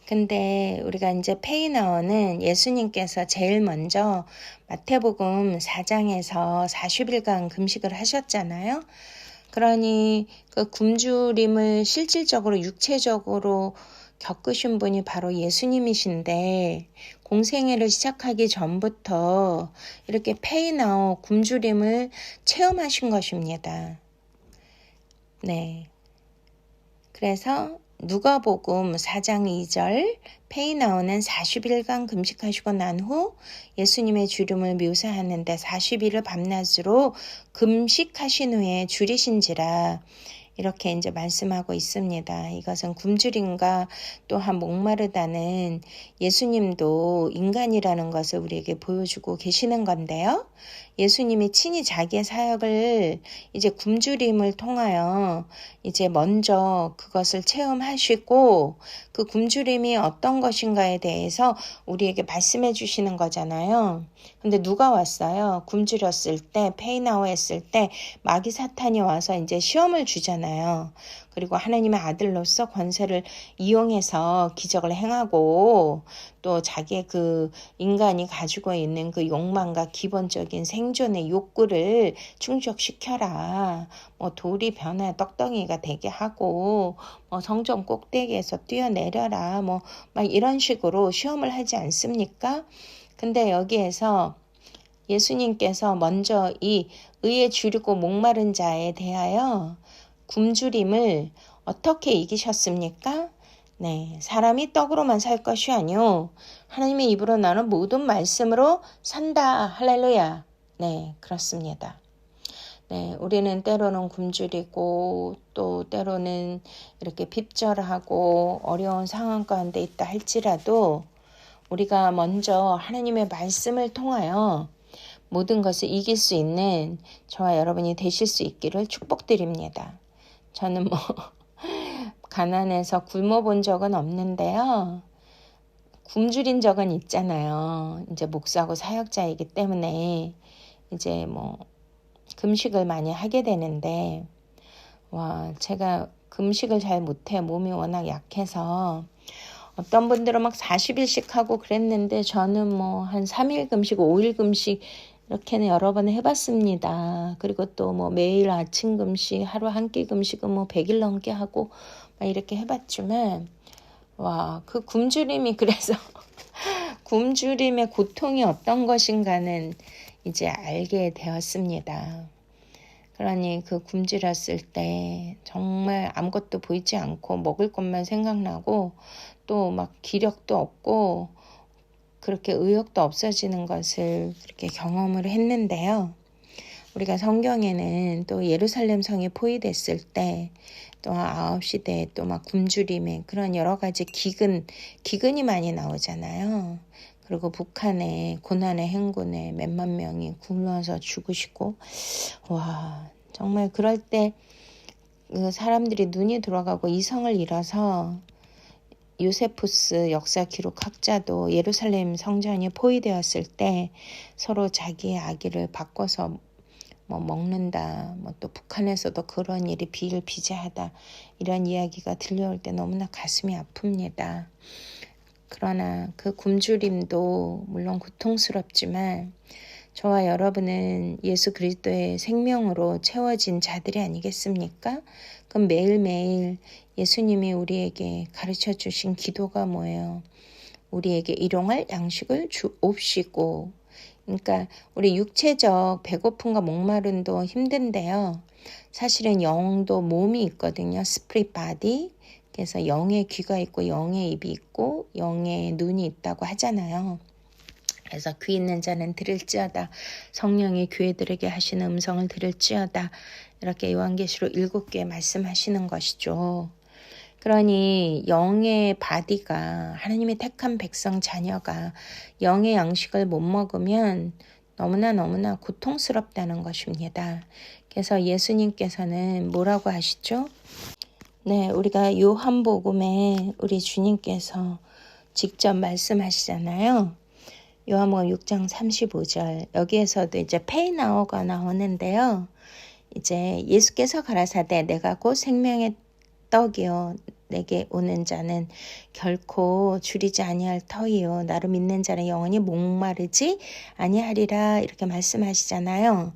근데 우리가 이제 페이나오는 예수님께서 제일 먼저 마태복음 4장에서 40일간 금식을 하셨잖아요. 그러니 그 굶주림을 실질적으로 육체적으로 겪으신 분이 바로 예수님이신데 공생애를 시작하기 전부터 이렇게 페이나오 굶주림을 체험하신 것입니다. 네. 그래서 누가복음 4장 2절 페이나오는 40일간 금식하시고 난 후 예수님의 주름을 묘사하는데 40일을 밤낮으로 금식하신 후에 줄이신지라 이렇게 이제 말씀하고 있습니다. 이것은 굶주림과 또한 목마르다는 예수님도 인간이라는 것을 우리에게 보여주고 계시는 건데요. 예수님이 친히 자기의 사역을 이제 굶주림을 통하여 이제 먼저 그것을 체험하시고 그 굶주림이 어떤 것인가에 대해서 우리에게 말씀해 주시는 거잖아요. 근데 누가 왔어요? 굶주렸을 때, 페이나오 했을 때 마귀 사탄이 와서 이제 시험을 주잖아요. 그리고 하나님의 아들로서 권세를 이용해서 기적을 행하고 또 자기의 그 인간이 가지고 있는 그 욕망과 기본적인 생존의 욕구를 충족시켜라. 뭐 돌이 변해 떡덩이가 되게 하고 뭐 성전 꼭대기에서 뛰어내려라. 뭐 막 이런 식으로 시험을 하지 않습니까? 근데 여기에서 예수님께서 먼저 이 의에 주리고 목마른 자에 대하여 굶주림을 어떻게 이기셨습니까? 네, 사람이 떡으로만 살 것이 아니요 하나님의 입으로 나는 모든 말씀으로 산다. 할렐루야. 네, 그렇습니다. 네, 우리는 때로는 굶주리고 또 때로는 이렇게 핍절하고 어려운 상황 가운데 있다 할지라도 우리가 먼저 하나님의 말씀을 통하여 모든 것을 이길 수 있는 저와 여러분이 되실 수 있기를 축복드립니다. 저는 뭐 가난해서 굶어본 적은 없는데요. 굶주린 적은 있잖아요. 이제 목사고 사역자이기 때문에 이제 뭐 금식을 많이 하게 되는데 제가 금식을 잘 못해. 몸이 워낙 약해서 어떤 분들은 막 40일씩 하고 그랬는데 저는 뭐 한 3일 금식, 5일 금식 이렇게는 여러 번 해봤습니다. 그리고 또 뭐 매일 아침 금식, 하루 한 끼 금식은 뭐 100일 넘게 하고 막 이렇게 해봤지만 그 굶주림이 그래서 굶주림의 고통이 어떤 것인가는 이제 알게 되었습니다. 그러니 그 굶주렸을 때 정말 아무것도 보이지 않고 먹을 것만 생각나고 또 막 기력도 없고 그렇게 의욕도 없어지는 것을 그렇게 경험을 했는데요. 우리가 성경에는 또 예루살렘 성이 포위됐을 때 또 9시대에 또 막 굶주림에 그런 여러 가지 기근이 많이 나오잖아요. 그리고 북한의 고난의 행군에 몇만 명이 굶어서 죽으시고 정말 그럴 때 그 사람들이 눈이 돌아가고 이성을 잃어서 요세푸스 역사 기록학자도 예루살렘 성전이 포위되었을 때 서로 자기의 아기를 바꿔서 뭐 먹는다. 뭐 또 북한에서도 그런 일이 비일비재하다. 이런 이야기가 들려올 때 너무나 가슴이 아픕니다. 그러나 그 굶주림도 물론 고통스럽지만 저와 여러분은 예수 그리스도의 생명으로 채워진 자들이 아니겠습니까? 그럼 매일매일 예수님이 우리에게 가르쳐 주신 기도가 뭐예요? 우리에게 일용할 양식을 주옵시고. 그러니까 우리 육체적 배고픔과 목마름도 힘든데요. 사실은 영도 몸이 있거든요. 스피릿 바디. 그래서 영의 귀가 있고 영의 입이 있고 영의 눈이 있다고 하잖아요. 그래서 귀 있는 자는 들을지어다. 성령이 교회들에게 하시는 음성을 들을지어다. 이렇게 요한계시록 7개 말씀하시는 것이죠. 그러니 영의 바디가 하나님의 택한 백성 자녀가 영의 양식을 못 먹으면 너무나 고통스럽다는 것입니다. 그래서 예수님께서는 뭐라고 하시죠? 네, 우리가 요한복음에 우리 주님께서 직접 말씀하시잖아요. 요한복음 6장 35절 여기에서도 이제 페이나오가 나오는데요. 이제 예수께서 가라사대 내가 곧 생명의 떡이요 내게 오는 자는 결코 줄이지 아니할 터이요 나를 믿는 자는 영원히 목마르지 아니하리라 이렇게 말씀하시잖아요.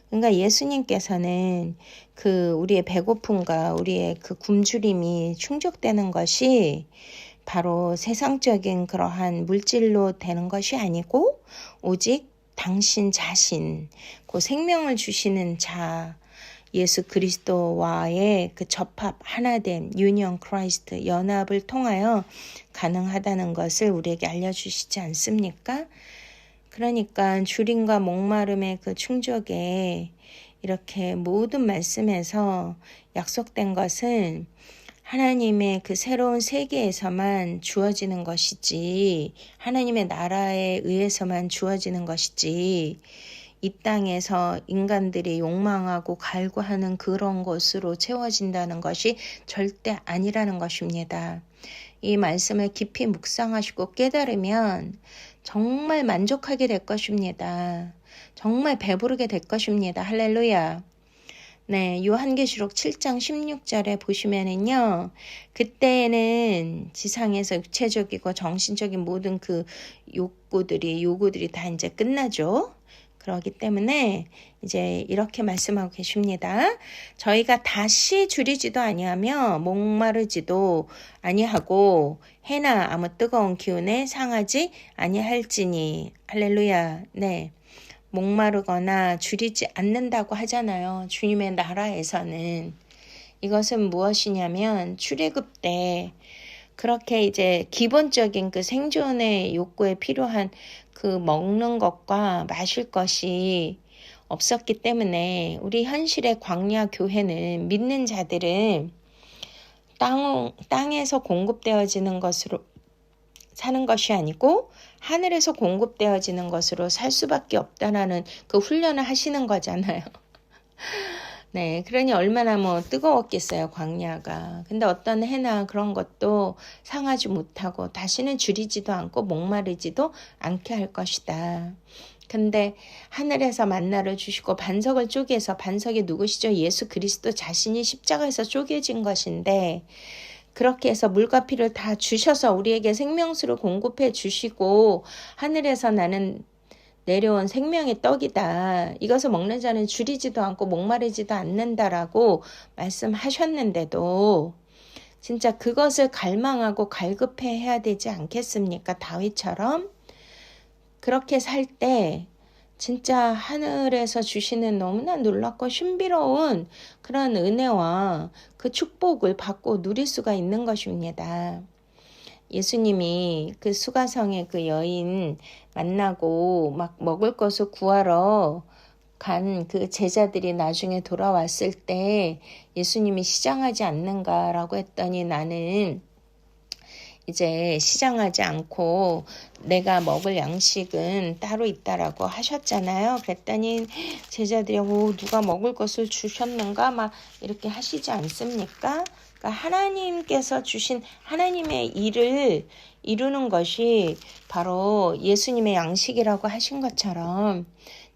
그러니까 예수님께서는 그 우리의 배고픔과 우리의 그 굶주림이 충족되는 것이 바로 세상적인 그러한 물질로 되는 것이 아니고 오직 당신 자신, 그 생명을 주시는 자 예수 그리스도와의 그 접합, 하나됨, 유니언 크라이스트, 연합을 통하여 가능하다는 것을 우리에게 알려주시지 않습니까? 그러니까 주림과 목마름의 그 충족에 이렇게 모든 말씀에서 약속된 것은 하나님의 그 새로운 세계에서만 주어지는 것이지, 하나님의 나라에 의해서만 주어지는 것이지, 이 땅에서 인간들이 욕망하고 갈구하는 그런 것으로 채워진다는 것이 절대 아니라는 것입니다. 이 말씀을 깊이 묵상하시고 깨달으면 정말 만족하게 될 것입니다. 정말 배부르게 될 것입니다. 할렐루야. 네, 요한계시록 7장 16절에 보시면은요, 그때에는 지상에서 육체적이고 정신적인 모든 그 요구들이 다 이제 끝나죠. 그렇기 때문에 이제 이렇게 말씀하고 계십니다. 저희가 다시 줄이지도 아니하며 목마르지도 아니하고 해나 아무 뜨거운 기운에 상하지 아니할지니. 할렐루야. 네. 목마르거나 줄이지 않는다고 하잖아요. 주님의 나라에서는. 이것은 무엇이냐면 출애굽 때 그렇게 이제 기본적인 그 생존의 욕구에 필요한 그 먹는 것과 마실 것이 없었기 때문에 우리 현실의 광야 교회는 믿는 자들은 땅에서 공급되어지는 것으로 사는 것이 아니고 하늘에서 공급되어지는 것으로 살 수밖에 없다라는 그 훈련을 하시는 거잖아요. 네, 그러니 얼마나 뭐 뜨거웠겠어요, 광야가. 근데 어떤 해나 그런 것도 상하지 못하고 다시는 줄이지도 않고 목마르지도 않게 할 것이다. 근데 하늘에서 만나를 주시고 반석을 쪼개서, 반석이 누구시죠? 예수 그리스도 자신이 십자가에서 쪼개진 것인데, 그렇게 해서 물과 피를 다 주셔서 우리에게 생명수를 공급해 주시고 하늘에서 나는 내려온 생명의 떡이다. 이것을 먹는 자는 줄이지도 않고 목마르지도 않는다라고 말씀하셨는데도 진짜 그것을 갈망하고 갈급해 해야 되지 않겠습니까? 다윗처럼 그렇게 살 때 진짜 하늘에서 주시는 너무나 놀랍고 신비로운 그런 은혜와 그 축복을 받고 누릴 수가 있는 것입니다. 예수님이 그 수가성의 그 여인 만나고 막 먹을 것을 구하러 간 그 제자들이 나중에 돌아왔을 때 예수님이 시장하지 않는가라고 했더니 나는 이제 시장하지 않고 내가 먹을 양식은 따로 있다라고 하셨잖아요. 그랬더니 제자들이 누가 먹을 것을 주셨는가 막 이렇게 하시지 않습니까? 그러니까 하나님께서 주신 하나님의 일을 이루는 것이 바로 예수님의 양식이라고 하신 것처럼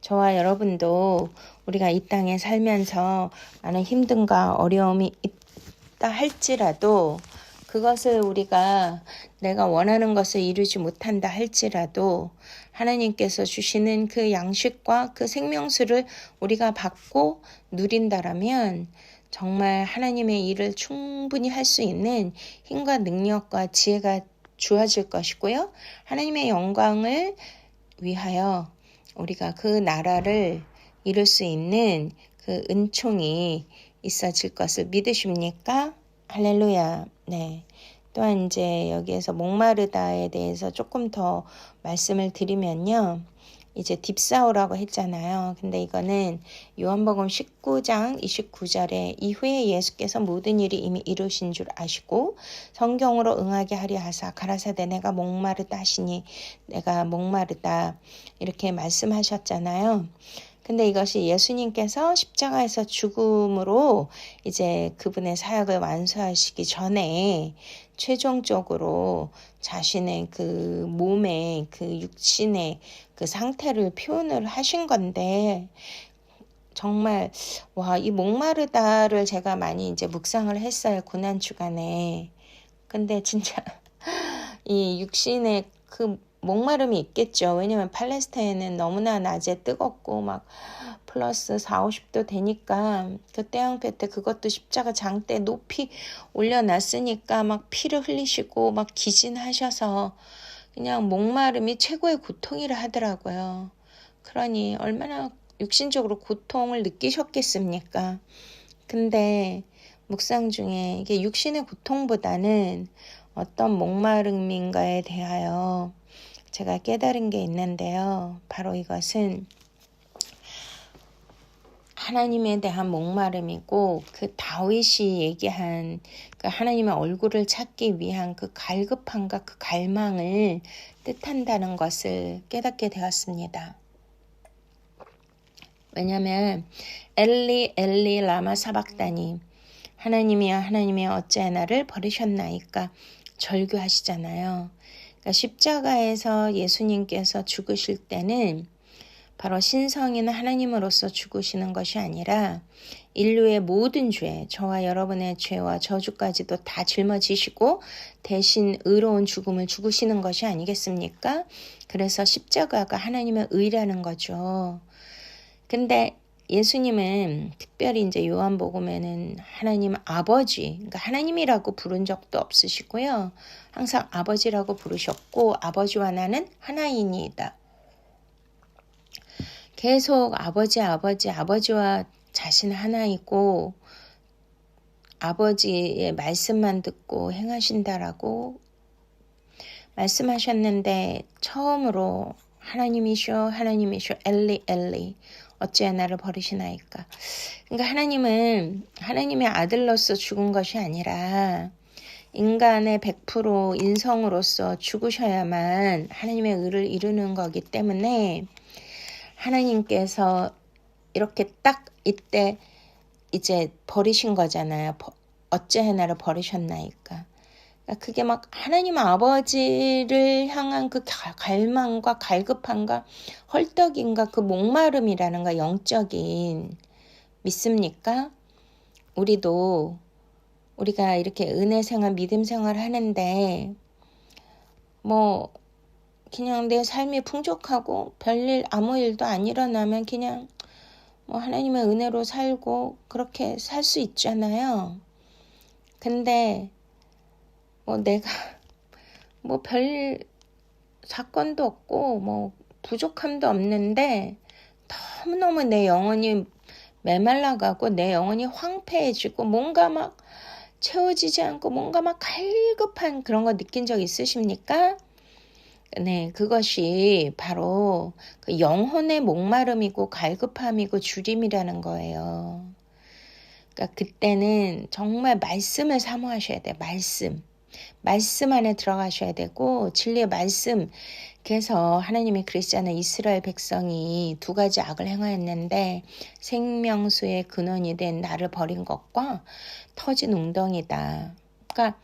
저와 여러분도 우리가 이 땅에 살면서 많은 힘듦과 어려움이 있다 할지라도 그것을 우리가 내가 원하는 것을 이루지 못한다 할지라도 하나님께서 주시는 그 양식과 그 생명수를 우리가 받고 누린다라면 정말 하나님의 일을 충분히 할 수 있는 힘과 능력과 지혜가 주어질 것이고요. 하나님의 영광을 위하여 우리가 그 나라를 이룰 수 있는 그 은총이 있어질 것을 믿으십니까? 할렐루야. 네. 또한 이제 여기에서 목마르다에 대해서 조금 더 말씀을 드리면요. 이제 딥사우라고 했잖아요. 근데 이거는 요한복음 19장 29절에 이후에 예수께서 모든 일이 이미 이루신 줄 아시고 성경으로 응하게 하려 하사 가라사대 내가 목마르다 하시니 내가 목마르다 이렇게 말씀하셨잖아요. 근데 이것이 예수님께서 십자가에서 죽음으로 이제 그분의 사역을 완수하시기 전에 최종적으로 자신의 그 몸의 그 육신의 그 상태를 표현을 하신 건데 정말 이 목마르다를 제가 많이 이제 묵상을 했어요. 고난 주간에. 근데 진짜 이 육신의 그 목마름이 있겠죠. 왜냐면 팔레스타인은 너무나 낮에 뜨겁고 막 플러스 4, 50도 되니까 그 태양볕 때 그것도 십자가 장대 높이 올려놨으니까 막 피를 흘리시고 막 기진하셔서 그냥 목마름이 최고의 고통이라 하더라고요. 그러니 얼마나 육신적으로 고통을 느끼셨겠습니까? 근데 묵상 중에 이게 육신의 고통보다는 어떤 목마름인가에 대하여 제가 깨달은 게 있는데요. 바로 이것은 하나님에 대한 목마름이고 그 다윗이 얘기한 그 하나님의 얼굴을 찾기 위한 그 갈급함과 그 갈망을 뜻한다는 것을 깨닫게 되었습니다. 왜냐하면 엘리 엘리 라마 사박다니 하나님이여 하나님이여 어찌하여 나를 버리셨나이까 절규하시잖아요. 그러니까 십자가에서 예수님께서 죽으실 때는 바로 신성인 하나님으로서 죽으시는 것이 아니라 인류의 모든 죄, 저와 여러분의 죄와 저주까지도 다 짊어지시고 대신 의로운 죽음을 죽으시는 것이 아니겠습니까? 그래서 십자가가 하나님의 의라는 거죠. 근데 예수님은 특별히 이제 요한복음에는 하나님 아버지, 그러니까 하나님이라고 부른 적도 없으시고요. 항상 아버지라고 부르셨고 아버지와 나는 하나이니이다. 계속 아버지와 자신 하나이고 아버지의 말씀만 듣고 행하신다라고 말씀하셨는데 처음으로 하나님이시오 엘리 엘리 어찌하여 나를 버리시나이까. 그러니까 하나님은 하나님의 아들로서 죽은 것이 아니라 인간의 100% 인성으로서 죽으셔야만 하나님의 의를 이루는 거기 때문에 하나님께서 이렇게 딱 이때 이제 버리신 거잖아요. 어찌하여 나를 버리셨나이까. 그게 막 하나님 아버지를 향한 그 갈망과 갈급함과 헐떡임과 그 목마름이라는 거 영적인 믿습니까? 우리가 이렇게 은혜 생활 믿음 생활 하는데 뭐 그냥 내 삶이 풍족하고 별일 아무 일도 안 일어나면 그냥 뭐 하나님의 은혜로 살고 그렇게 살 수 있잖아요. 근데 뭐 내가 뭐 별 사건도 없고 뭐 부족함도 없는데 너무너무 내 영혼이 메말라가고 내 영혼이 황폐해지고 뭔가 막 채워지지 않고 뭔가 막 갈급한 그런 거 느낀 적 있으십니까? 네, 그것이 바로 그 영혼의 목마름이고 갈급함이고 주림이라는 거예요. 그러니까 그때는 정말 말씀을 사모하셔야 돼요. 말씀 안에 들어가셔야 되고 진리의 말씀. 그래서 하나님이 그러시잖아요. 이스라엘 백성이 2가지 악을 행하였는데 생명수의 근원이 된 나를 버린 것과 터진 웅덩이다. 그러니까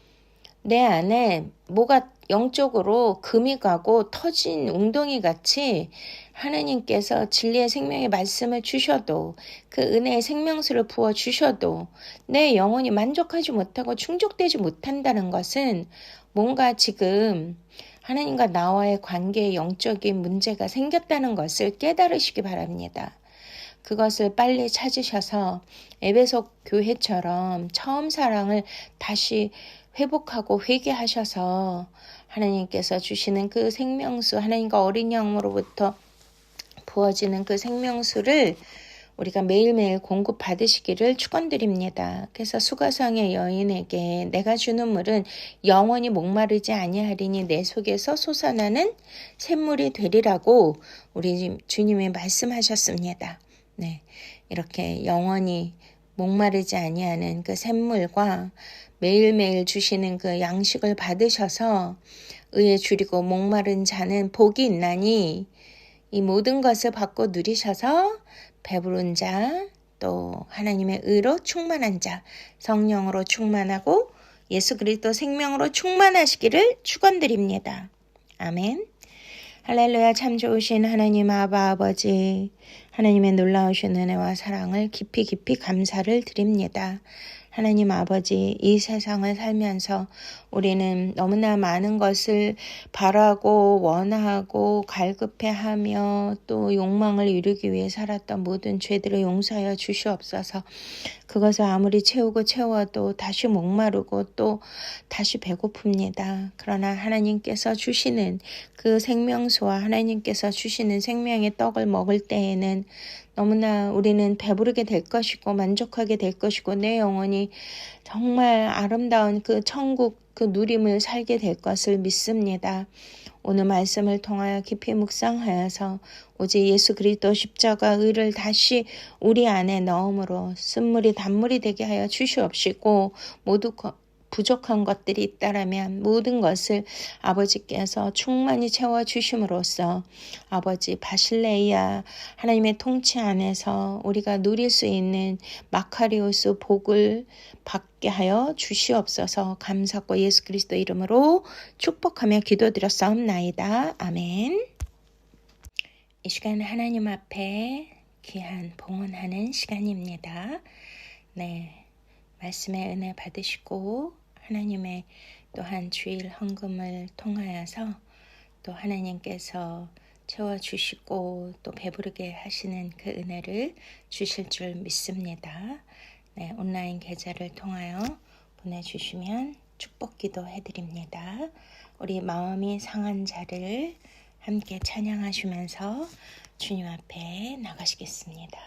내 안에 뭐가 영적으로 금이 가고 터진 웅덩이 같이 하나님께서 진리의 생명의 말씀을 주셔도 그 은혜의 생명수를 부어 주셔도 내 영혼이 만족하지 못하고 충족되지 못한다는 것은 뭔가 지금 하나님과 나와의 관계에 영적인 문제가 생겼다는 것을 깨달으시기 바랍니다. 그것을 빨리 찾으셔서 에베소 교회처럼 처음 사랑을 다시 회복하고 회개하셔서 하나님께서 주시는 그 생명수, 하나님과 어린 양으로부터 부어지는 그 생명수를 우리가 매일매일 공급받으시기를 축원드립니다. 그래서 수가성의 여인에게 내가 주는 물은 영원히 목마르지 아니하리니 내 속에서 솟아나는 샘물이 되리라고 우리 주님이 말씀하셨습니다. 네, 이렇게 영원히 목마르지 아니하는 그 샘물과 매일매일 주시는 그 양식을 받으셔서 의에 줄이고 목마른 자는 복이 있나니 이 모든 것을 받고 누리셔서 배부른 자, 또 하나님의 의로 충만한 자, 성령으로 충만하고 예수 그리스도 생명으로 충만하시기를 축원드립니다. 아멘. 할렐루야. 참 좋으신 하나님 아버지, 하나님의 놀라우신 은혜와 사랑을 깊이 감사를 드립니다. 하나님 아버지, 이 세상을 살면서 우리는 너무나 많은 것을 바라고 원하고 갈급해하며 또 욕망을 이루기 위해 살았던 모든 죄들을 용서하여 주시옵소서. 그것을 아무리 채워도 다시 목마르고 또 다시 배고픕니다. 그러나 하나님께서 주시는 그 생명수와 하나님께서 주시는 생명의 떡을 먹을 때에는 너무나 우리는 배부르게 될 것이고 만족하게 될 것이고 내 영혼이 영혼이 정말 아름다운 그 천국 그 누림을 살게 될 것을 믿습니다. 오늘 말씀을 통하여 깊이 묵상하여서 오직 예수 그리스도 십자가 의를 다시 우리 안에 넣음으로 쓴물이 단물이 되게 하여 주시옵시고 모두 부족한 것들이 있다라면 모든 것을 아버지께서 충만히 채워주심으로써 아버지 바실레이아 하나님의 통치 안에서 우리가 누릴 수 있는 마카리오스 복을 받게 하여 주시옵소서. 감사하고 예수 그리스도 이름으로 축복하며 기도드렸사옵나이다. 아멘. 이 시간 하나님 앞에 귀한 봉헌하는 시간입니다. 네, 말씀의 은혜 받으시고 하나님의 또한 주일 헌금을 통하여서 또 하나님께서 채워주시고 또 배부르게 하시는 그 은혜를 주실 줄 믿습니다. 네, 온라인 계좌를 통하여 보내주시면 축복 기도 해드립니다. 우리 마음이 상한 자를 함께 찬양하시면서 주님 앞에 나가시겠습니다.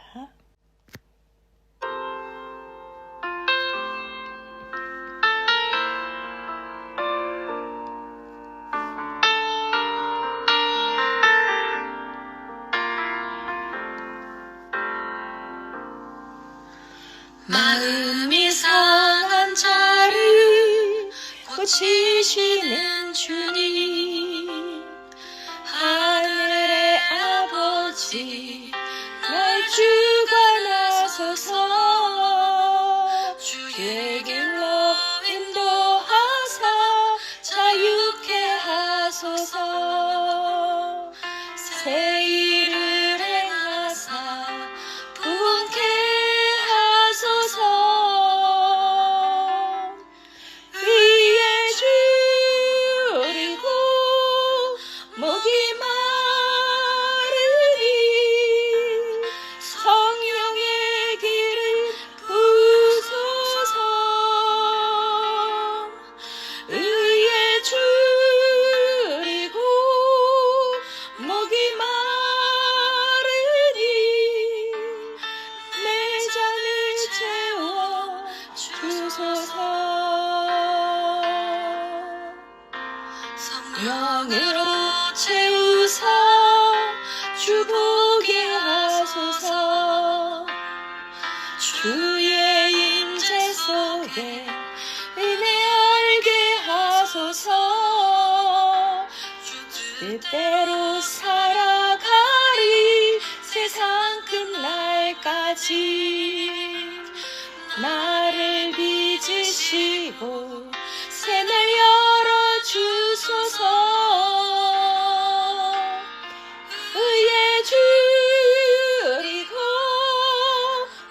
마음이 상한 자를 고치시는 주님, 하늘의 아버지 날 주관하소서. 주의 길로 인도하사 자유케 하소서. 새 일을 행하사 부흥케 하소서. 위에 줄이고 목이 마르니 성령의 길을 부소서. 위에 줄이고 목이 마르니 내 잔을 채워 주소서. 성령으로 채우사 주보게 하소서. 주의 임재 속에 은혜 알게 하소서. 뜻대로 살아가리 세상 끝날까지. 나를 빚으시고 새날 열어주소서. 의에 줄이고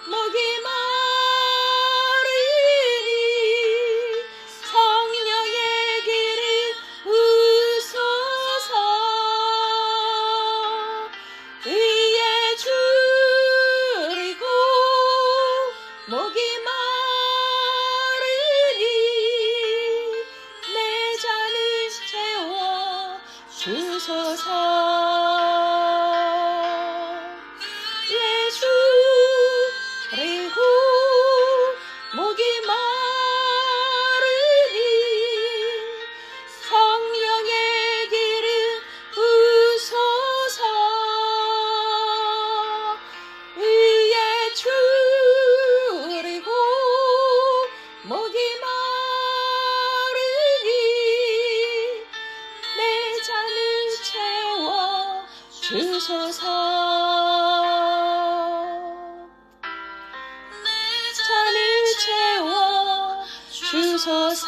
목이 마르니 성령의 길을 부소서. 의에 줄이고 목이 마르니 내 잔을 채워 주소서. 예수 그리고 목이 마르니 성령의 길을 부소서. 위에 줄이고 목이 마르니 내 잔을 채워 주소서. 내 잔을 채워 주소서.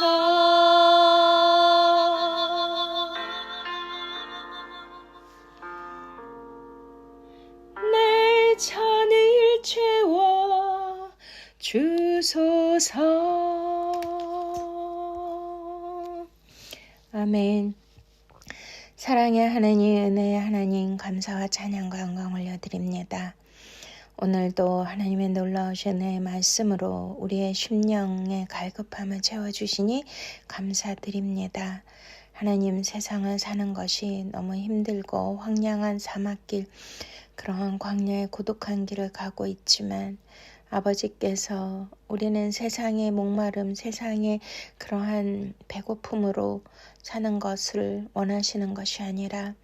내 잔을 채워 주소서. 아멘. 사랑의 하나님, 은혜의 하나님, 감사와 찬양과 영광 올려드립니다. 오늘도 하나님의 놀라우신 은혜의 말씀으로 우리의 심령의 갈급함을 채워주시니 감사드립니다. 하나님, 세상을 사는 것이 너무 힘들고 황량한 사막길, 그러한 광야의 고독한 길을 가고 있지만 아버지께서 우리는 세상의 목마름, 세상의 그러한 배고픔으로 사는 것을 원하시는 것이 아니라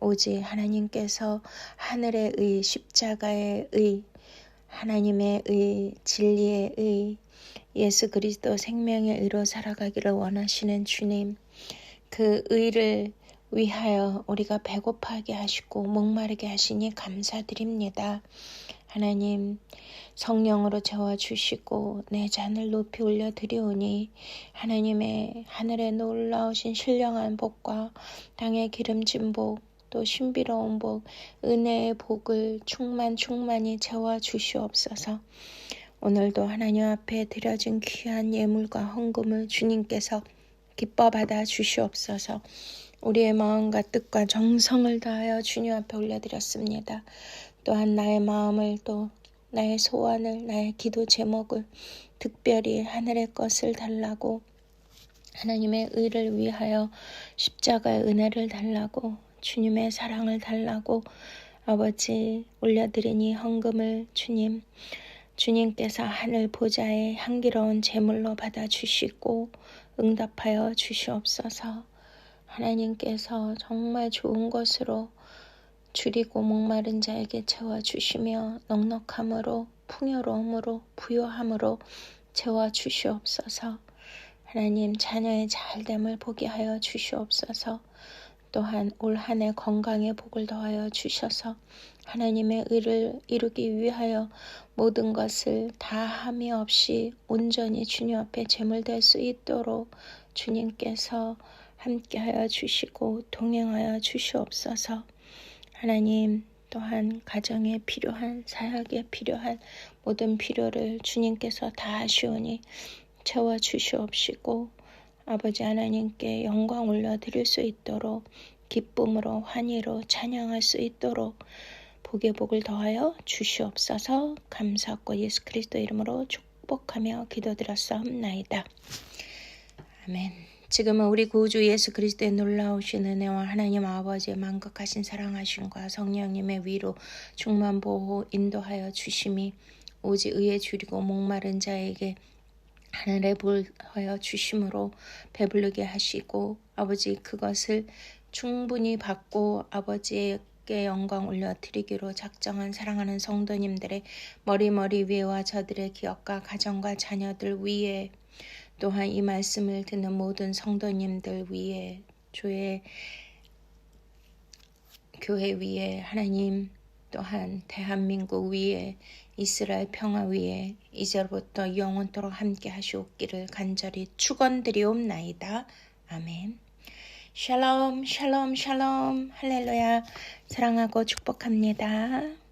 오직 하나님께서 하늘의 의, 십자가의 의, 하나님의 의, 진리의 의, 예수 그리스도 생명의 의로 살아가기를 원하시는 주님, 그 의를 위하여 우리가 배고파하게 하시고 목마르게 하시니 감사드립니다. 하나님, 성령으로 채워주시고 내 잔을 높이 올려드리오니 하나님의 하늘에 놀라우신 신령한 복과 땅의 기름진 복, 또 신비로운 복, 은혜의 복을 충만히 채워주시옵소서. 오늘도 하나님 앞에 드려진 귀한 예물과 헌금을 주님께서 기뻐 받아 주시옵소서. 우리의 마음과 뜻과 정성을 다하여 주님 앞에 올려드렸습니다. 또한 나의 마음을, 또 나의 소원을, 나의 기도 제목을 특별히 하늘의 것을 달라고, 하나님의 의를 위하여 십자가의 은혜를 달라고, 주님의 사랑을 달라고 아버지 올려드리니 헌금을 주님께서 하늘 보좌의 향기로운 제물로 받아주시고 응답하여 주시옵소서. 하나님께서 정말 좋은 것으로 줄이고 목마른 자에게 채워주시며 넉넉함으로, 풍요로움으로, 부요함으로 채워주시옵소서. 하나님, 자녀의 잘됨을 보게 하여 주시옵소서. 또한 올 한 해 건강의 복을 더하여 주셔서 하나님의 의를 이루기 위하여 모든 것을 다 함이 없이 온전히 주님 앞에 제물될 수 있도록 주님께서 함께하여 주시고 동행하여 주시옵소서. 하나님, 또한 가정에 필요한, 사역에 필요한 모든 필요를 주님께서 다 하시오니 채워주시옵시고 아버지 하나님께 영광 올려드릴 수 있도록, 기쁨으로 환희로 찬양할 수 있도록 복의 복을 더하여 주시옵소서. 감사하고 예수 그리스도 이름으로 축복하며 기도드렸사옵나이다. 아멘. 지금은 우리 구주 예수 그리스도의 놀라우신 은혜와 하나님 아버지의 만극하신 사랑하심과 성령님의 위로 충만 보호 인도하여 주심이 오직 의에 줄이고 목마른 자에게 하늘에 보여 주심으로 배부르게 하시고 아버지 그것을 충분히 받고 아버지에게 영광 올려드리기로 작정한 사랑하는 성도님들의 머리 위에와 저들의 기업과 가정과 자녀들 위에, 또한 이 말씀을 듣는 모든 성도님들 위에, 주의 교회 위에, 하나님 또한 대한민국 위에, 이스라엘 평화 위에 이제부터 영원토록 함께 하시옵기를 간절히 축원드리옵나이다. 아멘. 샬롬 샬롬 샬롬 할렐루야. 사랑하고 축복합니다.